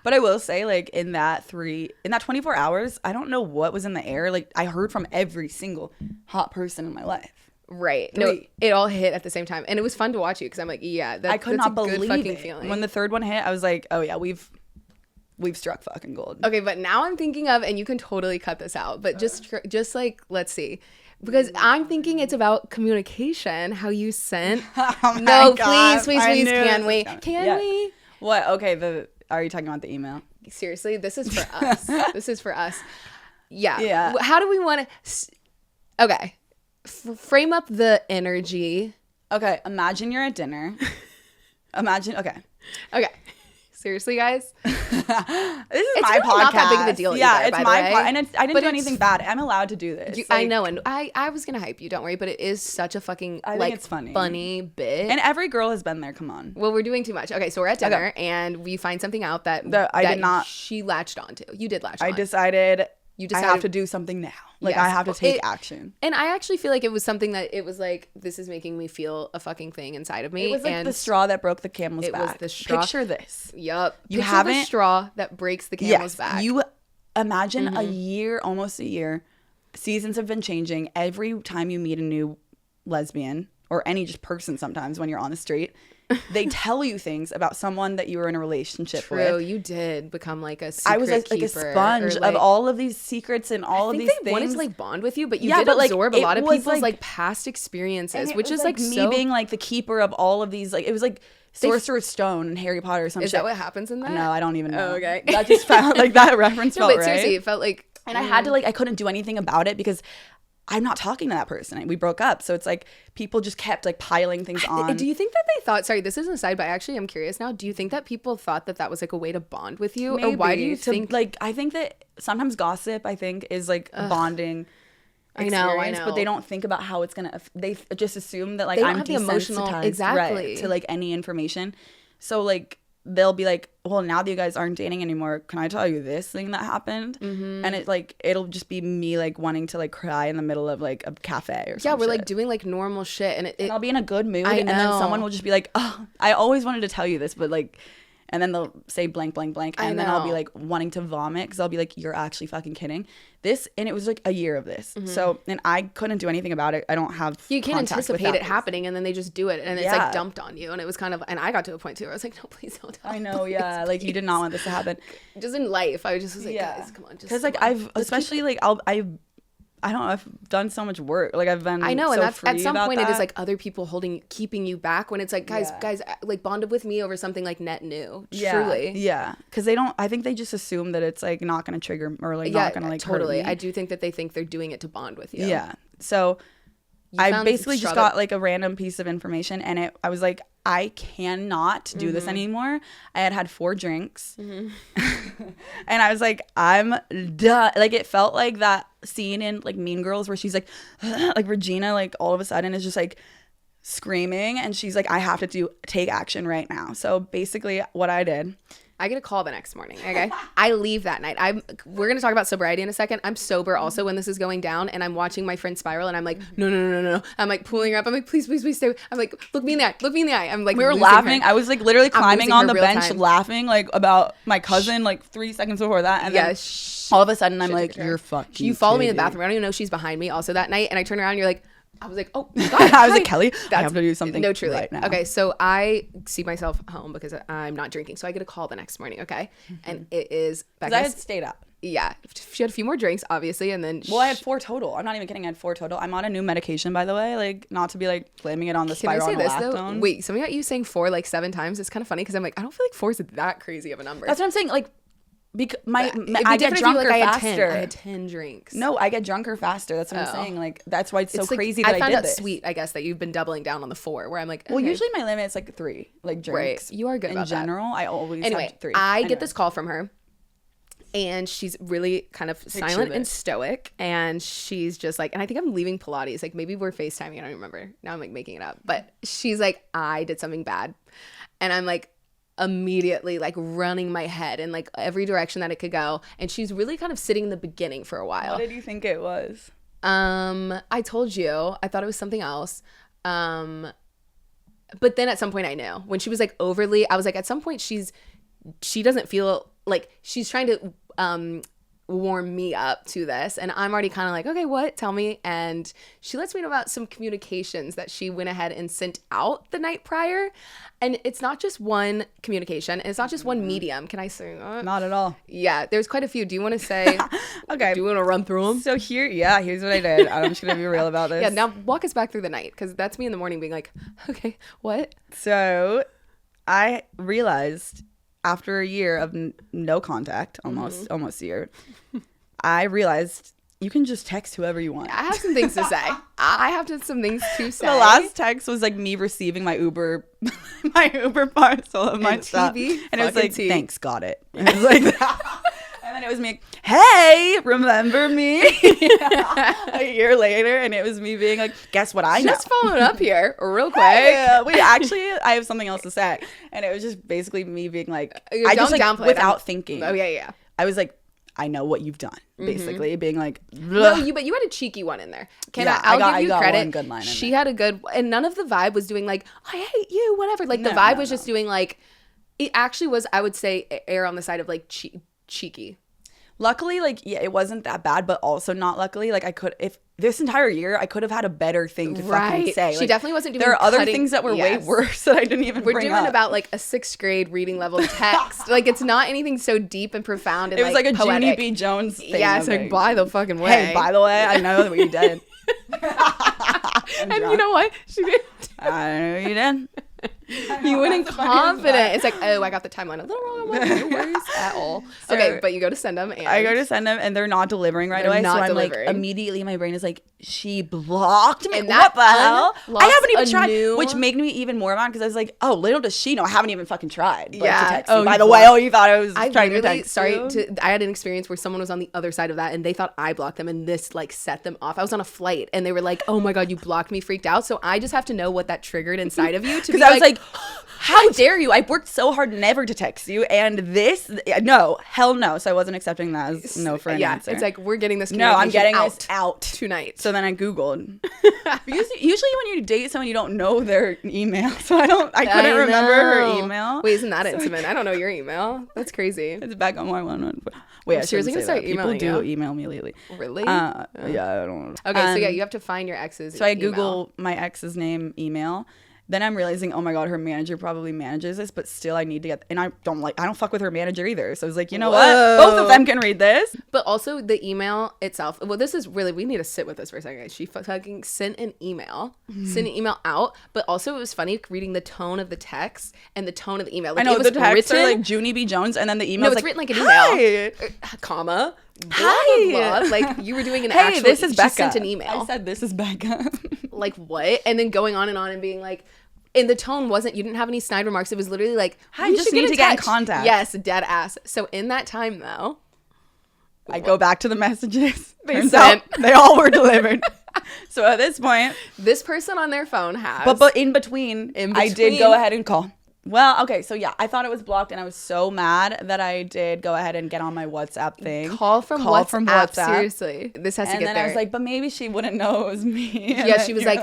but I will say, like, in that 24 hours, I don't know what was in the air. Like, I heard from every single hot person in my life. Right. No, it all hit at the same time. And it was fun to watch you because I'm like, yeah, I could not believe fucking it. Feeling. When the third one hit, I was like, oh, yeah, we've struck fucking gold. Okay, but now I'm thinking of, and you can totally cut this out, but just like, let's see. Because I'm thinking it's about communication, how you sent. No, God. please, can we? Can we? What? Okay, are you talking about the email? Seriously, this is for us. Yeah. How do we want to? Okay. Frame up the energy. Okay, imagine you're at dinner. Okay. Seriously, guys? This is it's my really podcast. Not that big of a deal either, it's my podcast. And I didn't do anything bad. I'm allowed to do this. I know, and I was going to hype you, don't worry, but it is such a fucking, it's funny bit. And every girl has been there, come on. Well, we're doing too much. Okay, so we're at dinner, and we find something out that she latched onto. You did latch on. I decided I have to do something now. Like, yes. I have to take action. And I actually feel like it was something that it was like, this is making me feel a fucking thing inside of me. It was like the straw that broke the camel's back. It was the straw. Picture this. Yup. Picture the straw that breaks the camel's back. You imagine a year, almost a year. Seasons have been changing. Every time you meet a new lesbian or any just person sometimes when you're on the street, they tell you things about someone that you were in a relationship with. True, you did become like a secret I was like a sponge of all of these secrets and all of these things. I think they wanted to like bond with you, but you did absorb a lot of people's like past experiences, which is like me being like the keeper of all of these. Like, it was like Sorcerer's Stone and Harry Potter or something. Is that what happens in that? No, I don't even know. Oh, okay. That just felt like that reference felt right. Seriously, it felt like, and I had to I couldn't do anything about it because I'm not talking to that person. We broke up. So it's like people just kept like piling things on. Do you think that they thought, sorry, this is an aside, but actually I'm curious now. Do you think that people thought that was like a way to bond with you? Maybe. Or why do you think? Like, I think that sometimes gossip, I think, is like a bonding experience. I know. But they don't think about how it's going to, they just assume that like I'm desensitized to like any information. So like, they'll be like, well, now that you guys aren't dating anymore, can I tell you this thing that happened? Mm-hmm. And it'll just be me like wanting to like cry in the middle of like a cafe or something. Yeah, we're like doing like normal shit, and I'll be in a good mood, and then someone will just be like, oh, I always wanted to tell you this, but like, and then they'll say blank, blank, blank, and then I'll be like wanting to vomit because I'll be like, you're actually fucking kidding. And it was like a year of this. Mm-hmm. So, and I couldn't do anything about it. I don't have You can't anticipate it happening, and then they just do it, and it's like dumped on you. And it was kind of, and I got to a point too where I was like, no, please don't tell me. I know, yeah. Like, you did not want this to happen. Just in life, I just was like, guys, come on. Because like I don't know, I've done so much work. Like, I've been I know, so and that's free at some about point that. It is like other people keeping you back when it's like, guys like bonded with me over something like net new. Truly. Yeah. Because I think they just assume that it's like not going to trigger or like not going to like totally. hurt me. I do think that they think they're doing it to bond with you. Yeah. So I basically just got like a random piece of information, and I was like, I cannot do this anymore. I had 4 drinks, and I was like, I'm done. Like, it felt like that scene in like Mean Girls where she's like, like Regina, like all of a sudden is just like screaming, and she's like, I have to take action right now. So basically, what I did. I get a call the next morning, okay? I leave that night. We're going to talk about sobriety in a second. I'm sober also when this is going down, and I'm watching my friend spiral, and I'm like, no. I'm like pulling her up. I'm like, please stay. I'm like, look me in the eye. I'm like, we were laughing. I was like literally climbing on the bench laughing like about my cousin like 3 seconds before that. And then all of a sudden I'm like, you're fucking You follow me in the bathroom. I don't even know she's behind me also that night. And I turn around and you're like, I was like, oh, God, I was like, Kelli, I have to do something right now. Okay, so I see myself home because I'm not drinking. So I get a call the next morning, okay? And it is Becca. Because I had stayed up. Yeah, she had a few more drinks, obviously, and then... Well, I had 4 total. I'm not even kidding. I had 4 total. I'm on a new medication, by the way. Like, not to be, like, blaming it on the spironolactone. Wait, something about you saying 4, like, 7 times is kind of funny, because I'm like, I don't feel like 4 is that crazy of a number. That's what I'm saying. Like, I get drunker faster. I had 10 drinks. No, I get drunker faster. That's what I'm saying. Like, that's why it's so crazy that I found out this. Sweet, I guess, that you've been doubling down on the 4, where I'm like, well, usually my limit is like 3, like drinks. Right, you are good about that. In general, I always have 3. I get this call from her. And she's really kind of silent and stoic. And she's just like, and I think I'm leaving Pilates. Like, maybe we're FaceTiming. I don't remember. Now I'm like making it up. But she's like, I did something bad. And I'm like, immediately like running my head in like every direction that it could go. And she's really kind of sitting in the beginning for a while. What did you think it was? I told you. I thought it was something else. But then at some point I knew. When she was like overly, I was like, at some point she doesn't feel like she's trying to warm me up to this, and I'm already kind of like, okay, what? Tell me. And she lets me know about some communications that she went ahead and sent out the night prior, and it's not just one communication, and it's not just one medium. Can I say that? Not at all. Yeah, there's quite a few. Do you want to say? Okay. Do you want to run through them? So here's what I did. I'm just gonna be real about this. Yeah. Now walk us back through the night, because that's me in the morning being like, okay, what? So I realized, after a year of no contact, almost a year, I realized you can just text whoever you want. I have some things to say. Some things to say. The last text was like me receiving my Uber parcel of my stuff. And it was like, thanks, got it. And it was like that. And then it was me, hey, remember me? A year later, and it was me being like, guess what I know? Just following up here real quick. Wait, actually, I have something else to say. And it was just basically me being like, I just like, without thinking. Oh, yeah. I was like, I know what you've done, basically, being like, no, but you had a cheeky one in there. I'll give you credit. One good line in she there. had a good, and none of the vibe was doing like, I hate you, whatever. Like the vibe was just doing like, it actually was, I would say, err on the side of like cheeky. Luckily, like, yeah, it wasn't that bad, but also not luckily. Like, I could, if this entire year, I could have had a better thing to fucking say. She like, definitely wasn't doing. There are other things that were way worse that I didn't even bring up. We're doing about like a 6th grade reading level text. Like, it's not anything so deep and profound. And, it was like a poetic. Junie B. Jones thing. Yeah, it's like, by the fucking way. Hey, by the way, I know what you did. And you know what? She did. I know you did. You went in confident. It's like, oh, I got the timeline a little wrong. I'm like, no worries at all. So, okay, but you go to send them, and I go to send them, and they're not delivering right away. So I'm like, immediately my brain is like, she blocked me. And what the hell? I haven't even tried, which made me even more mad, because I was like, oh, little does she know, I haven't even fucking tried. Like, to text you. By the way, you thought I was trying to text you. I had an experience where someone was on the other side of that, and they thought I blocked them, and this like set them off. I was on a flight, and they were like, oh my god, you blocked me, freaked out. So I just have to know what that triggered inside of you to be I was like how dare you? I worked so hard never to text you, and this, no, hell no. So I wasn't accepting that as no for an answer. It's like, we're getting this. No, I'm getting this out tonight. So then I Googled. Usually when you date someone, you don't know their email, so I couldn't remember her email. Wait, isn't that intimate? I don't know your email. That's crazy. It's back on my one. Wait, I'm seriously gonna start emailing. People do email me lately. Really? Yeah, I don't know. Okay, so yeah, you have to find your ex's. So I Google my ex's name, email. Then I'm realizing, oh my god, her manager probably manages this, but still I need to get, and I don't fuck with her manager either. So I was like, you know what? Both of them can read this. But also the email itself. Well, this is really, we need to sit with this for a second. She fucking sent an email out, but also it was funny reading the tone of the text and the tone of the email. Like, I know, the texts are like Junie B. Jones, and then the email. No, it's written like an email, comma. Hi. Blah, blah. Like you were doing an actual. This is Becca. Sent an email. I said this is Becca. Like what? And then going on and being like, and the tone wasn't, you didn't have any snide remarks. It was literally like, I just need to get in contact. Yes, dead ass. So in that time though, I go back to the messages. They all were delivered. So at this point, this person on their phone has. But in between, I did go ahead and call. Well, okay, so yeah, I thought it was blocked, and I was so mad that I did go ahead and get on my WhatsApp thing. Call from WhatsApp. Seriously, this has to get there. And then I was like, but maybe she wouldn't know it was me. Yeah, she was like,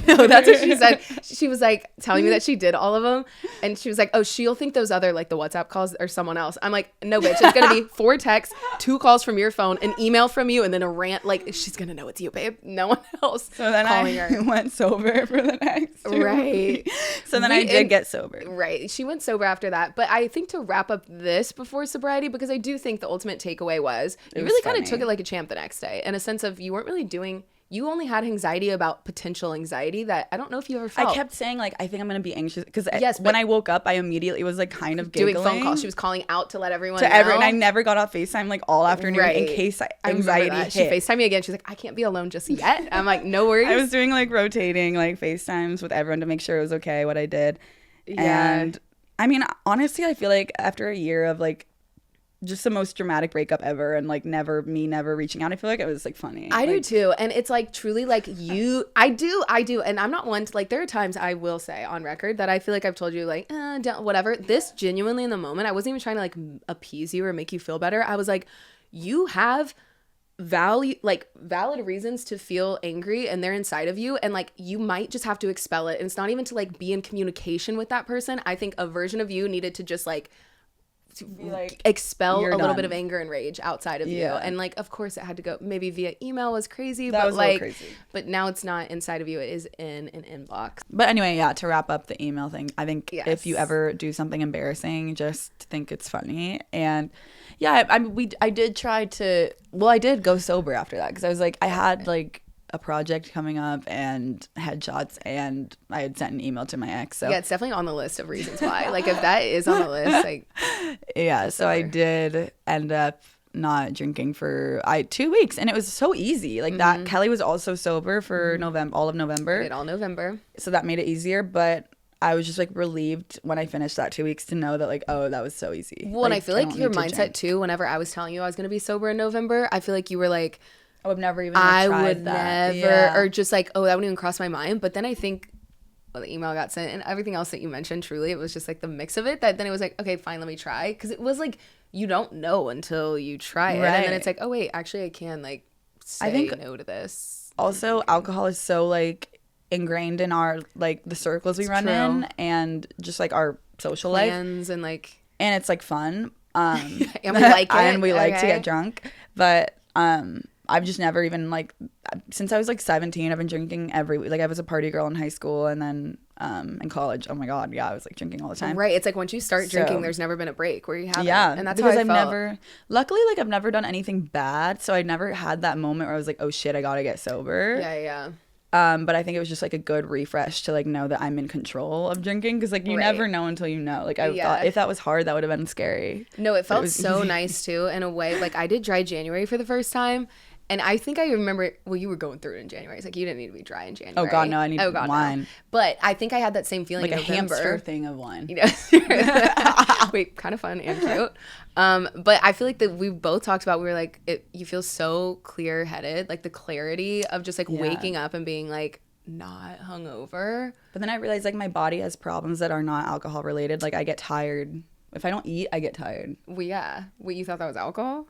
no, that's what she said. She was like telling me that she did all of them, and she was like, oh, she'll think those other like the WhatsApp calls are someone else. I'm like, no, bitch, it's gonna be 4 texts, 2 calls from your phone, an email from you, and then a rant. Like, she's gonna know it's you, babe. No one else. So then I went sober for the next 2 weeks. So then I did get sober. Right. She went sober after that. But I think to wrap up this before sobriety, because I do think the ultimate takeaway was you really kind of took it like a champ the next day, in a sense of you weren't really doing. You only had anxiety about potential anxiety that I don't know if you ever felt. I kept saying, like, I think I'm going to be anxious. Because when I woke up, I immediately was, like, kind of giggling. Doing phone calls. She was calling out to let everyone know. And I never got off FaceTime, like, all afternoon in case anxiety hit. She FaceTimed me again. She's like, I can't be alone just yet. I'm like, no worries. I was doing, like, rotating, like, FaceTimes with everyone to make sure it was okay what I did. Yeah. And, I mean, honestly, I feel like after a year of, like, just the most dramatic breakup ever, and like never reaching out, I feel like it was like funny. I do too. And it's like truly like I do. And I'm not one to, like, there are times I will say on record that I feel like I've told you like, whatever. This genuinely in the moment, I wasn't even trying to like appease you or make you feel better. I was like, you have valid reasons to feel angry, and they're inside of you, and like you might just have to expel it. And it's not even to like be in communication with that person. I think a version of you needed to just like expel a little bit of anger and rage outside of you. And like, of course it had to go maybe via email was crazy, but like crazy. But now it's not inside of you, it is in an inbox. But anyway, to wrap up the email thing, I think if you ever do something embarrassing, just think it's funny. And I did try to, I did go sober after that, because I was like, I had like a project coming up and headshots, and I had sent an email to my ex. So it's definitely on the list of reasons why. Like if that is on the list, like so I did end up not drinking for 2 weeks, and it was so easy. Like that. Kelli was also sober for all of November. I did all November, so that made it easier. But I was just like relieved when I finished that 2 weeks to know that like, oh, that was so easy. Well, and I feel like your mindset too, whenever I was telling you I was going to be sober in November, I feel like you were like, I would never even tried that. Or just like, oh, that wouldn't even cross my mind. But then I think the email got sent and everything else that you mentioned, truly, it was just like the mix of it that then it was like, okay, fine, let me try. Because it was like, you don't know until you try it. And then it's like, oh, wait, actually, I can like say no to this. Also, alcohol is so like ingrained in our, like the circles we run in, and just like our social plans life. And like, and it's like fun. And we like it. And we like to get drunk. But, I've just never even like, since I was like 17, I've been drinking every week. Like I was a party girl in high school, and then in college, oh my god, I was like drinking all the time. Right, it's like once you start drinking, there's never been a break where you haven't. And that's because luckily, like I've never done anything bad, so I never had that moment where I was like, oh shit, I gotta get sober. But I think it was just like a good refresh to like know that I'm in control of drinking, because like you never know until you know. Like I thought if that was hard, that would have been scary. No, it felt so nice too, in a way. Like I did dry January for the first time. And I think I remember, you were going through it in January. It's like, you didn't need to be dry in January. Oh, God, no, I need wine. No. But I think I had that same feeling like in November. Like a hamster thing of wine. You know? Wait, kind of fun and cute. But I feel like that we both talked about, we were like, you feel so clear-headed. Like the clarity of just like waking up and being like, not hungover. But then I realized like my body has problems that are not alcohol related. Like I get tired. If I don't eat, I get tired. Well, yeah. Wait, you thought that was alcohol?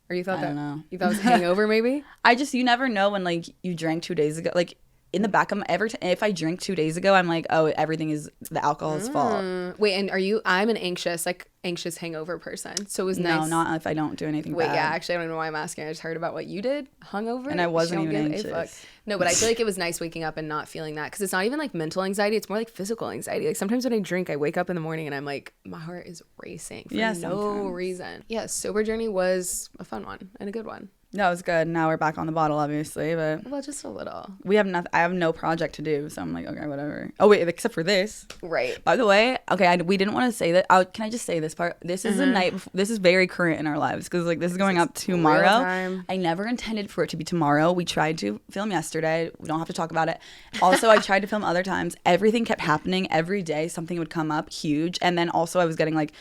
Or you thought I don't know. You thought it was hangover maybe? You never know when like you drank 2 days ago. Like in the back of if I drink 2 days ago, I'm like, oh, everything is the alcohol's fault. Wait, and I'm an anxious hangover person. So it was nice. No, not if I don't do anything bad. Yeah, actually I don't even know why I'm asking. I just heard about what you did hungover. And I wasn't even anxious. No, but I feel like it was nice waking up and not feeling that, because it's not even like mental anxiety, it's more like physical anxiety. Like sometimes when I drink, I wake up in the morning and I'm like, my heart is racing for no reason. Yeah, sober journey was a fun one and a good one. That was good. Now we're back on the bottle, obviously, but just a little. We have nothing. I have no project to do, so I'm like, okay, whatever. Oh wait, except for this. Right. By the way, okay, we didn't want to say that. Can I just say this part? This is the night. This is very current in our lives, because like this is going up tomorrow. I never intended for it to be tomorrow. We tried to film yesterday. We don't have to talk about it. Also, I tried to film other times. Everything kept happening every day. Something would come up huge, and then also I was getting like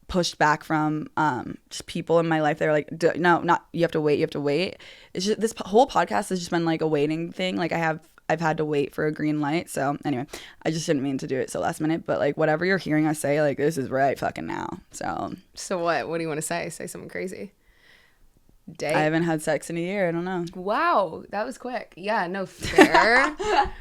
pushed back from just people in my life. They're like, no, not you have to wait. It's just this whole podcast has just been like a waiting thing. Like I've had to wait for a green light. So anyway, I just didn't mean to do it so last minute, but like whatever you're hearing us say, like this is right fucking now. So what do you want to say something crazy? I haven't had sex in a year. I don't know. Wow, that was quick. Yeah, no, fair.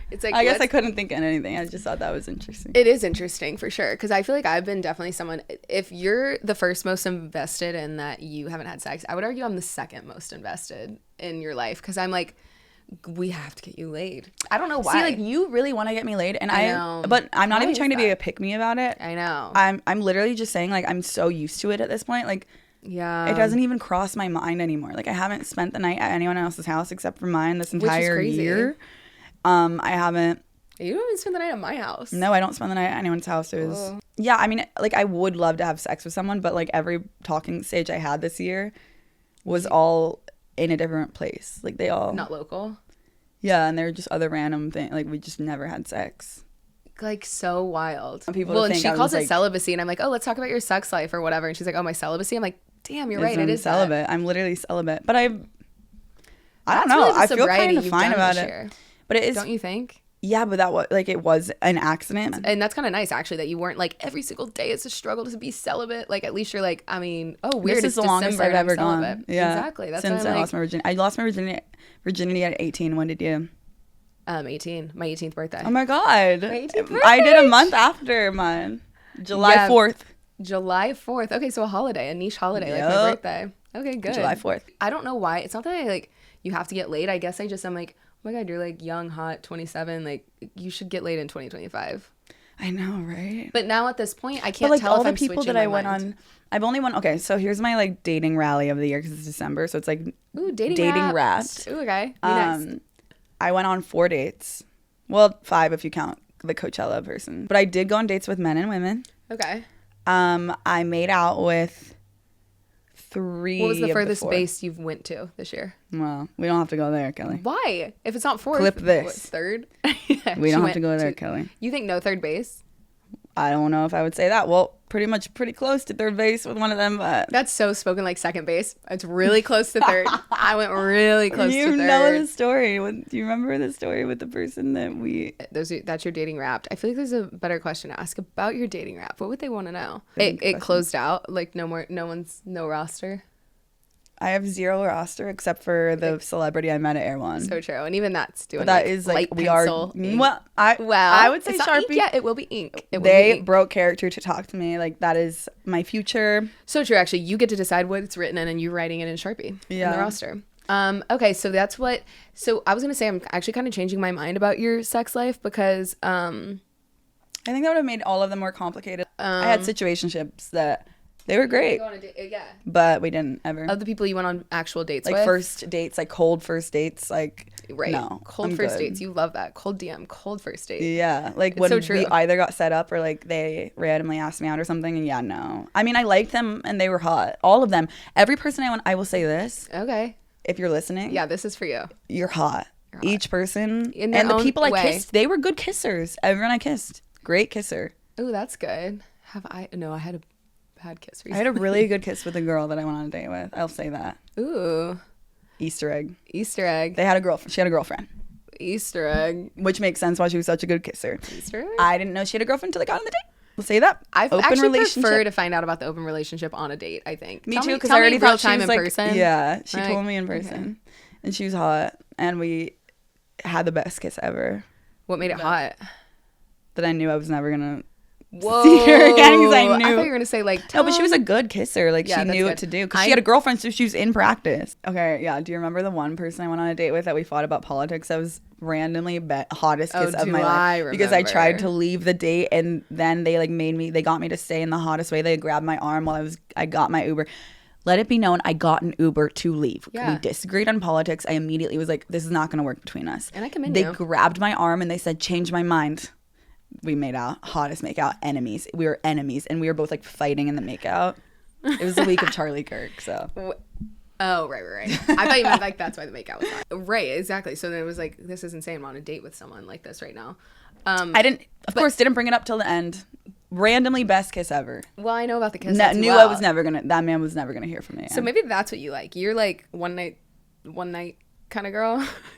It's like, I guess I couldn't think of anything. I just thought that was interesting. It is interesting for sure, because I feel like I've been definitely someone, if you're the first most invested in that you haven't had sex, I would argue I'm the second most invested in your life, because I'm like, We have to get you laid. I don't know why. See, like, you really want to get me laid, and I know. But I'm not Why even is trying to be that? a pick-me about it. I know. I'm literally just saying, like, I'm so used to it at this point. Like, yeah, it doesn't even cross my mind anymore. Like, I haven't spent the night at anyone else's house except for mine this entire year. I haven't. You don't even spend the night at my house. No, I don't spend the night at anyone's house. Yeah, I mean, like, I would love to have sex with someone, but like every talking stage I had this year was all in a different place. Like, they all not local. Yeah, and they were just other random things. Like, we just never had sex. Like, so wild. People and she calls it celibacy, and I'm like, oh, let's talk about your sex life or whatever. And she's like, oh, my celibacy? I'm like, damn, you're right. It is celibate. I'm literally celibate. But I don't know. Really, I feel kind of fine about it. Year. But it is. Don't you think? Yeah, but that was like, it was an accident. And that's kind of nice, actually, that you weren't like, every single day it's a struggle to be celibate. Like, at least you're like, I mean, oh, weird. This is the longest I've ever gone. Yeah, exactly. That's since I lost my virginity. I lost my virginity at 18. When did you? 18. My 18th birthday. Oh my God. My 18th birthday. I did a month after mine. July 4th. July 4th. Okay, so a niche holiday, like my birthday. Okay, good. July 4th. I don't know why. It's not that I like, you have to get laid. I guess I just, I'm like, oh my God, you're like young, hot, 27. Like, you should get laid in 2025. I know, right? But now at this point, I can't like, tell all if the I'm people that I went on. I've only won. Okay, so here's my like dating rally of the year because it's December, so it's like dating wrapped. Ooh, okay. Nice. I went on 4 dates. Well, 5 if you count the Coachella person. But I did go on dates with men and women. Okay. I made out with 3. What was the furthest base you've went to this year? Well, we don't have to go there, Kelly. Why? If it's not 4th, clip this. What, 3rd? We don't have to go there, Kelly. You think no 3rd base? I don't know if I would say that. Well, pretty close to 3rd base with one of them, but that's so spoken like 2nd base. It's really close to 3rd. I went really close to 3rd. You know the story. Do you remember the story with the person that we? That's your dating wrapped. I feel like there's a better question to ask about your dating wrap. What would they want to know? It closed out. Like no roster. I have 0 roster except for the celebrity I met at Air One. So true, and even that's doing. But that is like we pencil, are. Ink. Well, I would say it's Sharpie. Ink yet. It will be ink. They broke character to talk to me. Like, that is my future. So true. Actually, you get to decide what it's written in, and you're writing it in Sharpie in the roster. Okay, so that's what. So I was gonna say I'm actually kind of changing my mind about your sex life because I think that would have made all of them more complicated. I had situationships that. They were great. Yeah. But we didn't ever. Of the people you went on actual dates with? Like first dates, like cold first dates, like right. No. Cold first dates. You love that. Cold DM, cold first date. Yeah. Like when we either got set up or like they randomly asked me out or something, and no. I mean, I liked them and they were hot. All of them. Every person I went, I will say this. Okay. If you're listening. Yeah, this is for you. You're hot. Each person. In their and the own people way. I kissed, they were good kissers. Everyone I kissed. Great kisser. Oh, that's good. No, I had a bad kiss recently. I had a really good kiss with a girl that I went on a date with. I'll say that. Ooh. Easter egg. They had a girlfriend. She had a girlfriend. Easter egg. Which makes sense why she was such a good kisser. Easter egg? I didn't know she had a girlfriend until I got on the date. We'll say that. I've actually prefer to find out about the open relationship on a date, I think. Me too, because I already thought she was in person. Yeah, she told me in person. Okay. And she was hot. And we had the best kiss ever. What made it hot? That I knew I was never going to Whoa. see her again because I knew. I thought you were going to say like, no, but she was a good kisser. Like, she knew what to do because she had a girlfriend, so she was in practice. Okay, yeah. Do you remember the one person I went on a date with that we fought about politics? That was randomly hottest kiss of my life because I tried to leave the date and then they they got me to stay in the hottest way. They grabbed my arm while I got my Uber. Let it be known, I got an Uber to leave. Yeah. We disagreed on politics. I immediately was like, this is not going to work between us. And I commend you. They grabbed my arm and they said, change my mind. We made out. Hottest makeout. Enemies. We were enemies. And we were both like fighting in the makeout. It was the week of Charlie Kirk, so. Oh, right. I thought you meant like that's why the makeout was hot. Right, exactly. So then it was like, this is insane. I'm on a date with someone like this right now. I didn't bring it up till the end. Randomly best kiss ever. Well, I know about the kiss. That man was never gonna hear from me again. So maybe that's what you like. You're like one night kind of girl.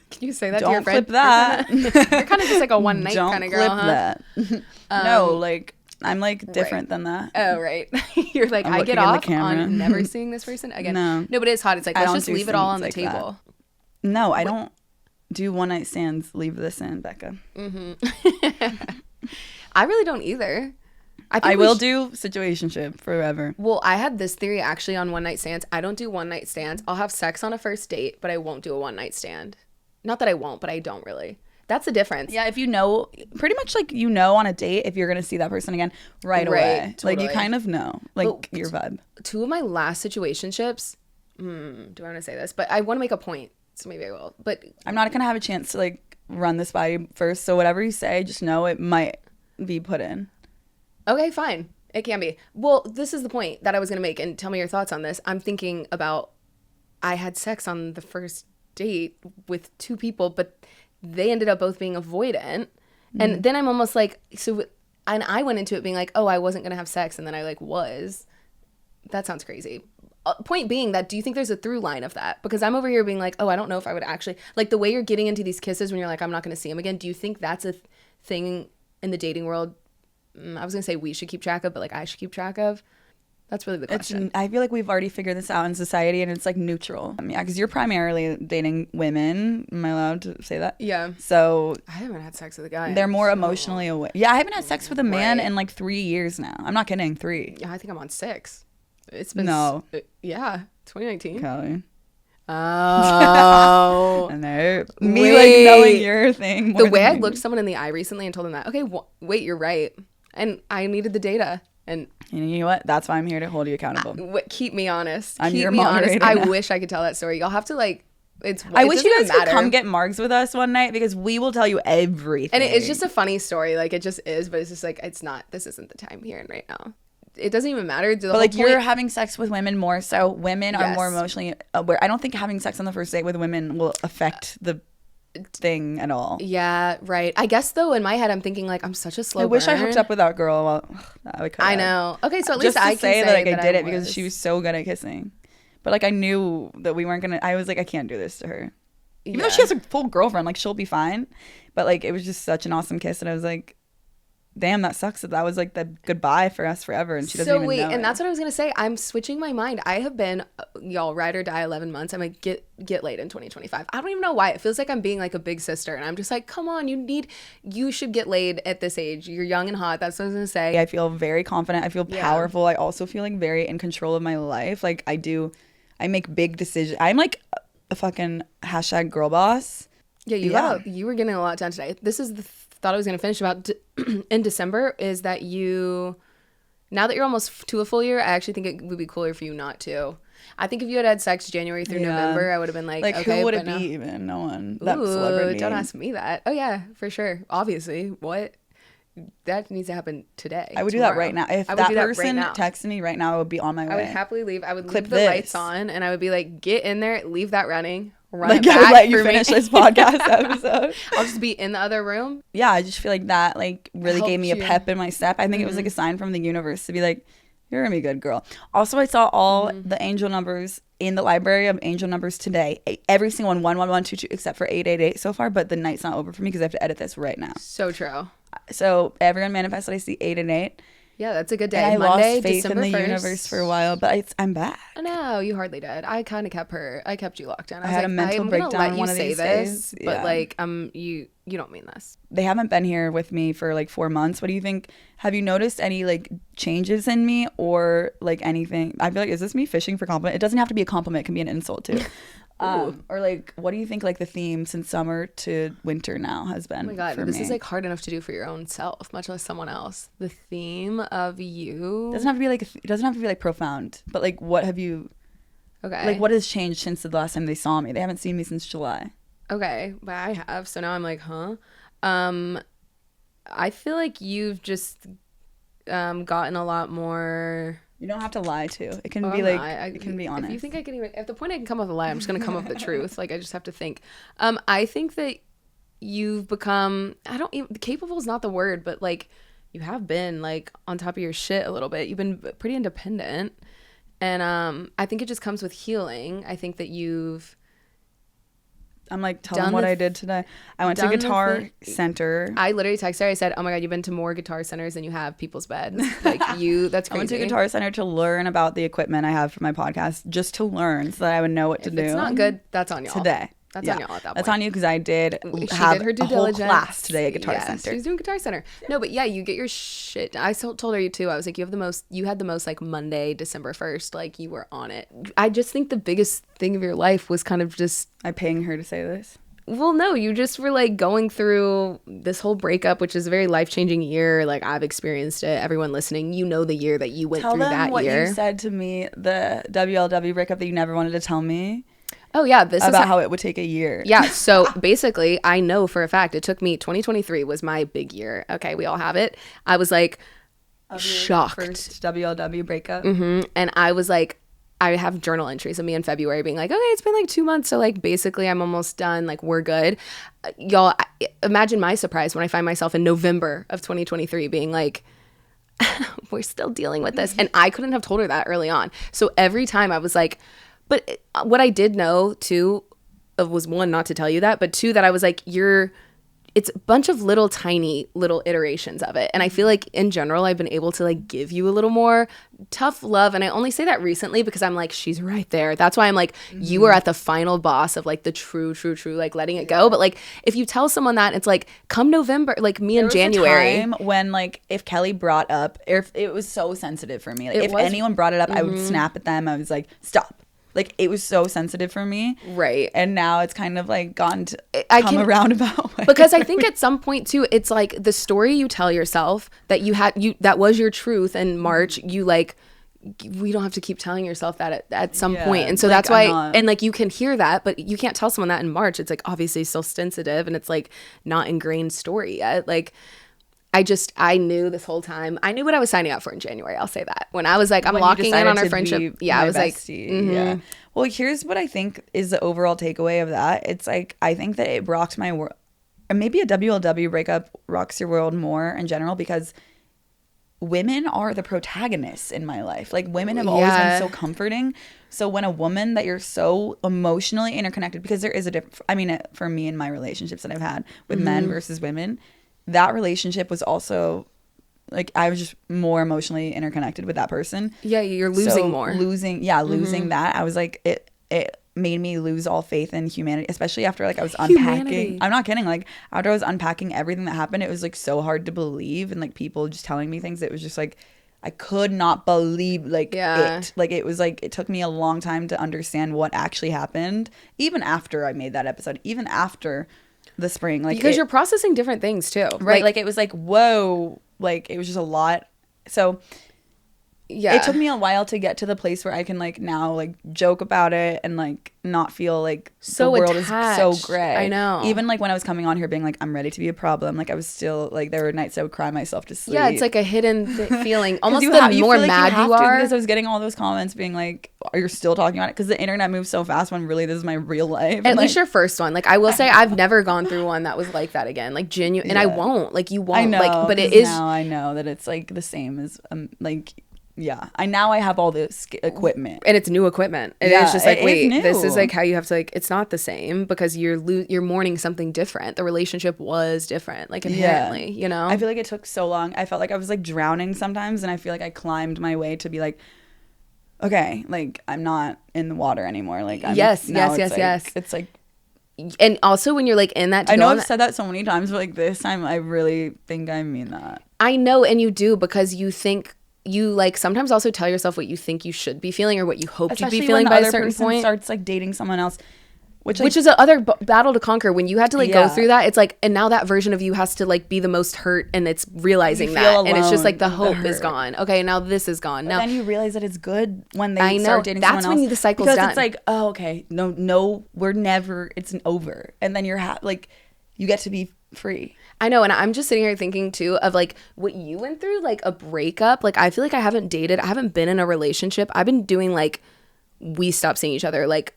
Can you say that Don't to your friend? Clip that. You're kind of just like a one night kind of girl, huh? That. No, like I'm like different than that. Oh, right. You're like, I get off on never seeing this person again. No, but it's hot. It's like, let's just leave it all on the table. No, I don't do one night stands. Leave this in, Becca. Mm-hmm. I really don't either. I will do situationship forever. Well, I had this theory actually on one night stands. I don't do one night stands. I'll have sex on a first date, but I won't do a one night stand. Not that I won't, but I don't really. That's the difference. Yeah, if you know, pretty much like you know on a date if you're going to see that person again right away. Totally. Like you kind of know, like your vibe. 2 of my last situationships, do I want to say this? But I want to make a point, so maybe I will. But I'm not going to have a chance to like run this by you first, so whatever you say, just know it might be put in. Okay, fine. It can be. Well, this is the point that I was going to make, and tell me your thoughts on this. I'm thinking about, I had sex on the first date with 2 people, but they ended up both being avoidant. And then I'm almost like, so, and I went into it being like, oh, I wasn't going to have sex. And then I like was. That sounds crazy. Point being that, do you think there's a through line of that? Because I'm over here being like, oh, I don't know if I would actually, like the way you're getting into these kisses when you're like, I'm not going to see him again. Do you think that's a thing in the dating world? I was going to say we should keep track of, but like I should keep track of. That's really the question. I feel like we've already figured this out in society, and it's like neutral. Yeah, because you're primarily dating women. Am I allowed to say that? Yeah. So I haven't had sex with a guy. They're more emotionally aware. Yeah, I haven't had sex with a man in like 3 years now. I'm not kidding. 3. Yeah, I think I'm on 6. It's been 2019. Kelli. Oh. And me like knowing your thing. The way I looked someone in the eye recently and told them that, okay, wait, you're right. And I needed the data. And you know what? That's why I'm here to hold you accountable. Keep me honest. I'm your moderator now. I wish I could tell that story. Y'all have to like. I wish you guys could come get margs with us one night because we will tell you everything. And it's just a funny story. Like it just is, but it's just like it's not. This isn't the time here and right now. It doesn't even matter. But like you're having sex with women more, so women are more emotionally aware. I don't think having sex on the first date with women will affect the thing at all. Yeah, right. I guess though in my head I'm thinking like I'm such a slow burn. I wish I hooked up with that girl. Well, I know. Okay, so at least I can say that like I did it because she was so good at kissing. But like I knew that we weren't gonna. I was like, I can't do this to her, even though she has a full girlfriend. Like she'll be fine. But like it was just such an awesome kiss, and I was like, damn, that sucks. That was like the goodbye for us forever, and she doesn't even know. And that's what I was gonna say. I'm switching my mind. I have been, y'all, ride or die 11 months. I'm like, get laid in 2025. I don't even know why. It feels like I'm being like a big sister, and I'm just like, come on, you should get laid at this age. You're young and hot. That's what I was gonna say. I feel very confident. I feel powerful. I also feel like very in control of my life. Like I make big decisions. I'm like a fucking hashtag girl boss. Yeah, you were getting a lot done today. This is the thought I was going to finish about in December is that now that you're almost to a full year, I actually think it would be cooler for you not to. I think if you had sex January through November, I would have been like okay, who would it be even? No one. That Ooh, celebrity. Don't ask me that. Oh yeah, for sure. Obviously. What? That needs to happen today. I would tomorrow. do that right now. If that person texted me right now, I would be on my way. I would happily leave. I would leave the lights on, and I would be like, get in there, leave that running, run it back. Let you finish this podcast episode. I'll just be in the other room. Yeah, I just feel like that like really gave me a pep in my step. I think it was like a sign from the universe to be like, you're gonna be a good girl. Also, I saw all the angel numbers in the library of angel numbers today. Every single one, 11122, except for 888 so far. But the night's not over for me because I have to edit this right now. So true. So everyone manifests that I see 8 and 8. Yeah, that's a good day. And I Monday, lost faith December in the 1st. Universe for a while, but I'm back. No, you hardly did. I kind of kept you locked in. I had a mental breakdown one of these days. But like, you don't mean this. They haven't been here with me for like 4 months. What do you think? Have you noticed any like changes in me or like anything? I feel like, is this me fishing for compliment? It doesn't have to be a compliment. It can be an insult too. Or like, what do you think like the theme since summer to winter now has been? Oh my God, this is like hard enough to do for your own self, much less someone else. The theme of you it doesn't have to be like profound, but like what have you? Okay. Like what has changed since the last time they saw me? They haven't seen me since July. Okay, but I have. So now I'm like, huh? I feel like you've just gotten a lot more. You don't have to lie too. It can be like it can be honest. If you think I can even at the point I can come up with a lie, I'm just gonna come up with the truth. Like I just have to think. I think that you've become capable is not the word, but like you have been like on top of your shit a little bit. You've been pretty independent. And I think it just comes with healing. I think that I'm like, tell them what I did today. I went to Guitar Center. I literally texted her. I said, oh my God, you've been to more guitar centers than you have people's beds. Like that's crazy. I went to Guitar Center to learn about the equipment I have for my podcast, just to learn so that I would know what to do. If it's not good, that's on y'all. Today. That's on y'all at that point. That's on you because I did have her due diligence. Whole class today at Guitar Center. She's doing Guitar Center. No, but yeah, you get your shit. I told her too. I was like, you had the most like Monday, December 1st. Like you were on it. I just think the biggest thing of your life was kind of just. I'm paying her to say this. Well, no, you just were like going through this whole breakup, which is a very life-changing year. Like I've experienced it. Everyone listening, you know the year that you went through that year. Tell them what you said to me, the WLW breakup that you never wanted to tell me. Oh yeah, this about how it would take a year. Yeah, so basically, I know for a fact it took me 2023 was my big year. Okay, we all have it. I was like shocked. First WLW breakup. And I was like, I have journal entries of me in February being like, okay, it's been like 2 months. So like basically I'm almost done. Like we're good. Y'all, imagine my surprise when I find myself in November of 2023 being like, we're still dealing with this. And I couldn't have told her that early on. So every time I was like, but what I did know too was one, not to tell you that, but two, that I was like, it's a bunch of tiny little iterations of it. And I feel like in general, I've been able to like give you a little more tough love. And I only say that recently because I'm like, she's right there. That's why I'm like, you are at the final boss of like the true, like letting it go. But like, if you tell someone that, it's like come November, like me in January. There was a time when like if Kelli brought up, if it was so sensitive for me. Like if anyone brought it up, I would snap at them. I was like, stop. Like it was so sensitive for me, right? And now it's kind of like gone to come a roundabout way. Because I think at some point too, it's like the story you tell yourself that that was your truth in March. You like, we don't have to keep telling yourself that at some point. And so like, that's why, and like you can hear that, but you can't tell someone that in March. It's like obviously still sensitive, and it's like not ingrained story yet. Like. I knew this whole time. I knew what I was signing up for in January. I'll say that. When I was like, I'm locking in on our friendship. Yeah, I was bestie. Like, yeah. Well, here's what I think is the overall takeaway of that. It's like, I think that it rocked my world. Or maybe a WLW breakup rocks your world more in general because women are the protagonists in my life. Like, women have always been so comforting. So when a woman that you're so emotionally interconnected, because there is a difference. I mean, for me in my relationships that I've had with men versus women, that relationship was also like I was just more emotionally interconnected with that person. Yeah, you're losing more. Losing that. I was like it made me lose all faith in humanity, especially after like I was unpacking. I'm not kidding. Like after I was unpacking everything that happened, it was like so hard to believe, and like people just telling me things. It was just like I could not believe it. Like it was like it took me a long time to understand what actually happened, even after I made that episode, even after the spring, like because you're processing different things too, right? Like it was like whoa, like it was just a lot. So yeah, it took me a while to get to the place where I can like now like joke about it and like not feel like so the world attached. Is so gray. I know. Even like when I was coming on here being like I'm ready to be a problem, like I was still like there were nights I would cry myself to sleep. Yeah, it's like a hidden feeling. Almost the more mad you are. Because I was getting all those comments being like, "You're still talking about it?" Because the internet moves so fast when really this is my real life. At least your first one. Like I will say, I've never gone through one that was like that again. Like genuine, and I won't. Like you won't. I know, like, but it is. Now I know that it's like the same as like. Yeah, I have all this equipment, and it's new equipment. And it's just like, wait, this is like how you have to like. It's not the same because you're mourning something different. The relationship was different, like inherently. You know, I feel like it took so long. I felt like I was like drowning sometimes, and I feel like I climbed my way to be like, okay, like I'm not in the water anymore. Like yes. It's like. And also when you're like in that, I know I've said that so many times, but like this time, I really think I mean that. I know, and you do because you think. You like sometimes also tell yourself what you think you should be feeling or what you hoped you'd be feeling by a certain point. Starts like dating someone else, which is the other battle to conquer. When you had to like go through that, it's like, and now that version of you has to like be the most hurt, and it's realizing that, and it's just like the hope is gone. Okay, now this is gone. Now then you realize that it's good when they start dating someone else. That's when the cycle's done. Because it's like, oh, okay, no, we're never. It's over, and then you're like, you get to be free. I know, and I'm just sitting here thinking too of like what you went through, like a breakup. Like I feel like I haven't been in a relationship. I've been doing like we stop seeing each other, like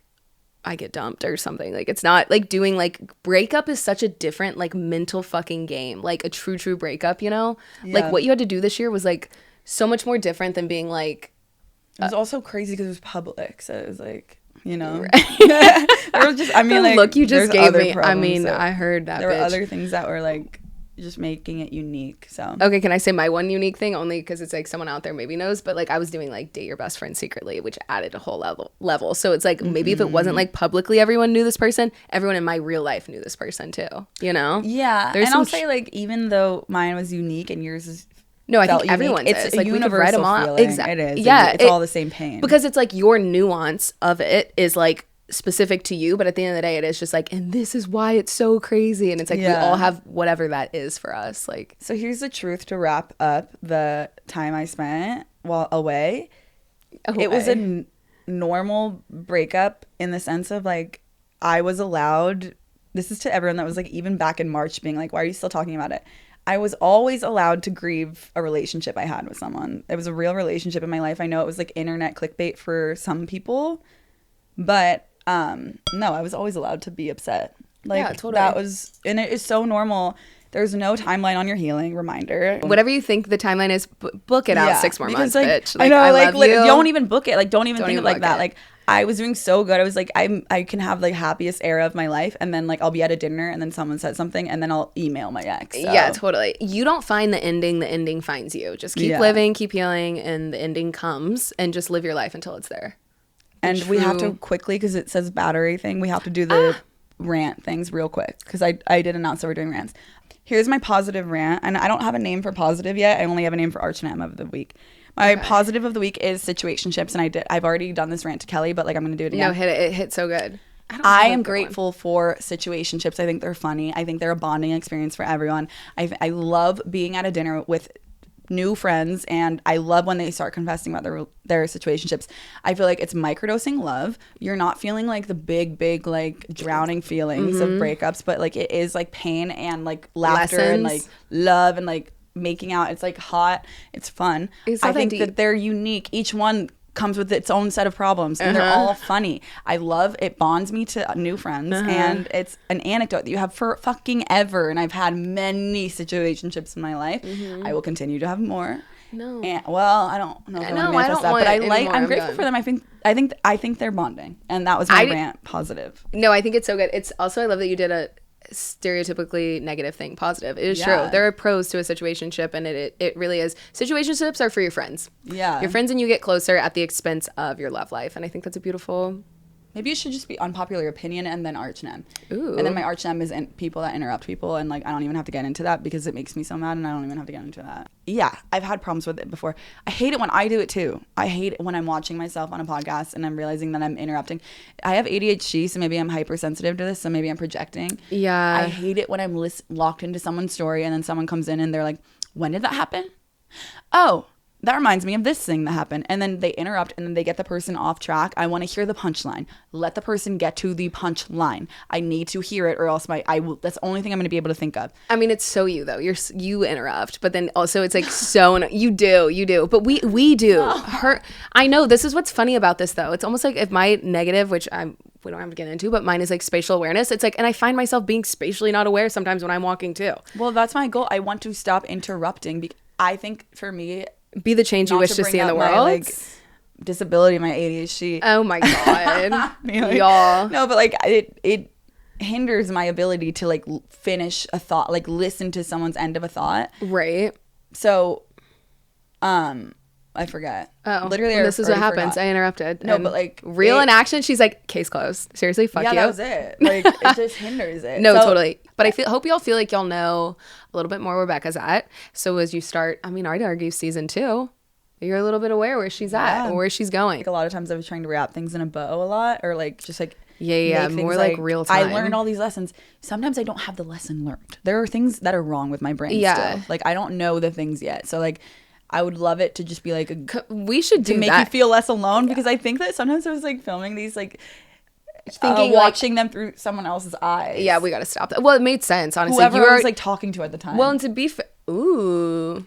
I get dumped or something. Like it's not like doing like breakup is such a different like mental fucking game. Like a true breakup, you know? Yeah. Like what you had to do this year was like so much more different than being like it was also crazy because it was public, so it was like, you know, there was just, I mean, like, look you just gave me. I mean, so I heard that. There were other things that were like just making it unique. So okay, can I say my one unique thing? Only because it's like someone out there maybe knows, but like I was doing like date your best friend secretly, which added a whole level. So it's like maybe if it wasn't like publicly everyone knew this person, everyone in my real life knew this person too. You know? Yeah. And I'll say like even though mine was unique and yours is. No, I think everyone's it's like we could write them all. Exactly. It is. Yeah, it's all the same pain. Because it's like your nuance of it is like specific to you, but at the end of the day, it is just like, and this is why it's so crazy. And it's like, we all have whatever that is for us. Like, so here's the truth to wrap up the time I spent while away. It was a normal breakup in the sense of like, I was allowed, this is to everyone that was like, even back in March being like, why are you still talking about it? I was always allowed to grieve a relationship I had with someone. It was a real relationship in my life. I know it was like internet clickbait for some people, but no, I was always allowed to be upset. Like, yeah, totally. That was, and it is so normal. There's no timeline on your healing. Reminder. Whatever you think the timeline is, book it out 6 more months, like, bitch. Like, I know, I like, don't even book it. Like, don't even think of it like that. Like, I was doing so good. I was like, I can have like happiest era of my life, and then like I'll be at a dinner, and then someone said something, and then I'll email my ex. So. Yeah, totally. You don't find the ending finds you. Just keep living, keep healing, and the ending comes, and just live your life until it's there. And we have to quickly, because it says battery thing, we have to do the rant things real quick, because I did announce that we're doing rants. Here's my positive rant, and I don't have a name for positive yet. I only have a name for Archnam of the week. My positive of the week is situationships, and I've already done this rant to Kelli, but like I'm gonna do it again. No, hit it. It hit so good. I am grateful for situationships. I think they're funny. I think they're a bonding experience for everyone. I love being at a dinner with new friends, and I love when they start confessing about their situationships. I feel like it's microdosing love. You're not feeling like the big like drowning feelings of breakups, but like it is like pain and like laughter and like love and like making out. It's like hot, it's fun. I think that they're unique. Each one comes with its own set of problems, and they're all funny. I love it. Bonds me to new friends, and it's an anecdote that you have for fucking ever. And I've had many situationships in my life. I will continue to have more. No, and, well, I don't know if I want to manifest that, but I'm grateful for them. I think they're bonding, and that was my rant. Positive. No, I think it's so good. It's also, I love that you did a stereotypically negative thing positive. It is true. There are pros to a situationship, and it really is. Situationships are for your friends. Yeah, your friends, and you get closer at the expense of your love life, and I think that's a beautiful. Maybe it should just be unpopular opinion and then archname. Ooh. And then my archname is people that interrupt people, and like I don't even have to get into that because it makes me so mad, and I don't even have to get into that. Yeah, I've had problems with it before. I hate it when I do it too. I hate it when I'm watching myself on a podcast and I'm realizing that I'm interrupting. I have ADHD, so maybe I'm hypersensitive to this, so maybe I'm projecting. Yeah. I hate it when I'm locked into someone's story and then someone comes in and they're like, when did that happen? Oh, that reminds me of this thing that happened. And then they interrupt, and then they get the person off track. I want to hear the punchline. Let the person get to the punchline. I need to hear it, or else that's the only thing I'm going to be able to think of. I mean, it's so you though. You interrupt, but then also it's like so you do. But we do. No. I know, this is what's funny about this though. It's almost like if my negative, which we don't have to get into, but mine is like spatial awareness. It's like, and I find myself being spatially not aware sometimes when I'm walking too. Well, that's my goal. I want to stop interrupting. I think for me, be the change you wish to see in the world. My, like, disability, my ADHD. Oh my god, y'all. No, but like it hinders my ability to like finish a thought, like listen to someone's end of a thought. Right. So, I forget. Oh, literally, this is what happens. Forgot. I interrupted. No, but like real in action, she's like, case closed. Seriously, fuck you. Yeah, that was it. Like it just hinders it. No, totally. But I hope y'all feel like y'all know a little bit more where Becca's at. So as you start, I mean, I'd argue season 2, you're a little bit aware where she's at and where she's going. Like a lot of times I was trying to wrap things in a bow a lot, or like just like more like real time. I learned all these lessons. Sometimes I don't have the lesson learned. There are things that are wrong with my brain still. Like I don't know the things yet. So like I would love it to just be like we should do to make that. you feel less alone, because I think that sometimes I was like filming these like watching them through someone else's eyes. Yeah, we got to stop that. Well, it made sense, honestly. Whoever I was like talking to at the time. Well, and to be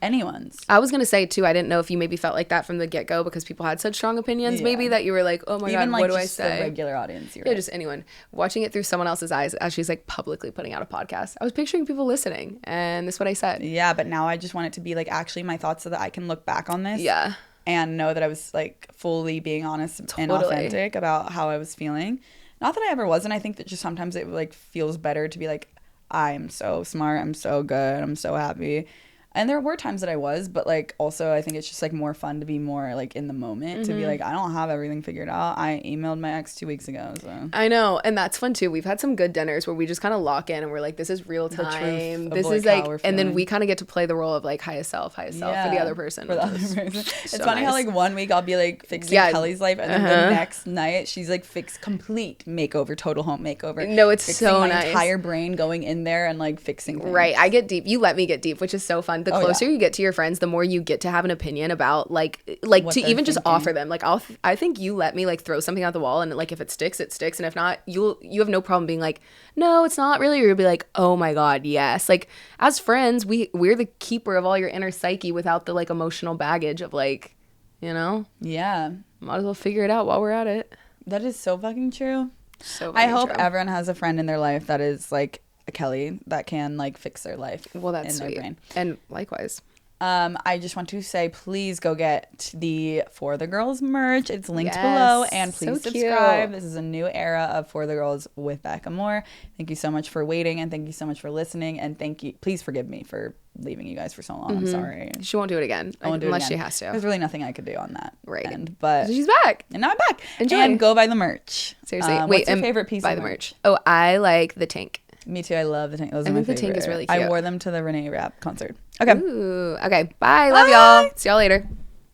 anyone's. I was gonna say too, I didn't know if you maybe felt like that from the get-go because people had such strong opinions, maybe that you were like, oh my god, like, what do I say? The regular audience. Yeah, just anyone watching it through someone else's eyes as she's like publicly putting out a podcast. I was picturing people listening, and that's what I said. Yeah, but now I just want it to be like actually my thoughts, so that I can look back on this. Yeah. And know that I was like fully being honest and authentic about how I was feeling. Not that I ever wasn't. I think that just sometimes it like feels better to be like, I'm so smart, I'm so good, I'm so happy. And there were times that I was, but like also I think it's just like more fun to be more like in the moment, to be like, I don't have everything figured out. I emailed my ex 2 weeks ago. So I know, and that's fun too. We've had some good dinners where we just kind of lock in and we're like, this is real time. This is like, and then we kind of get to play the role of like highest self for the other person. For the other person. It's so funny how like 1 week I'll be like fixing Kelly's life, and then the next night she's like complete makeover, total home makeover. No, it's so nice. My entire brain going in there and like fixing things. Right, I get deep. You let me get deep, which is so fun. The closer you get to your friends, the more you get to have an opinion about like to even just offer them. Like I think you let me like throw something out the wall, and like if it sticks, it sticks, and if not, you have no problem being like, no, it's not really, or you'll be like, oh my god, yes. Like as friends, we're the keeper of all your inner psyche without the like emotional baggage of like, you know? Yeah. Might as well figure it out while we're at it. That is so fucking true. So I hope everyone has a friend in their life that is like a Kelly that can like fix their life. Well, that's in sweet. Their brain. And likewise. I just want to say, please go get the For the Girls merch. It's linked below, and please subscribe. This is a new era of For the Girls with Becca Moore. Thank you so much for waiting, and thank you so much for listening, and thank you. Please forgive me for leaving you guys for so long. I'm sorry. She won't do it again. I won't do it unless again. she has to. There's really nothing I could do on that. Right. End, but she's back. And now I'm back. Enjoy. And go buy the merch. Seriously. Wait, what's your favorite piece of the merch? Oh, I like the tank. Me too. I love the tank. Those are my favorite. The tank is really cute. I wore them to the Renee Rapp concert. Okay. Ooh. Okay. Bye. Love y'all. See y'all later.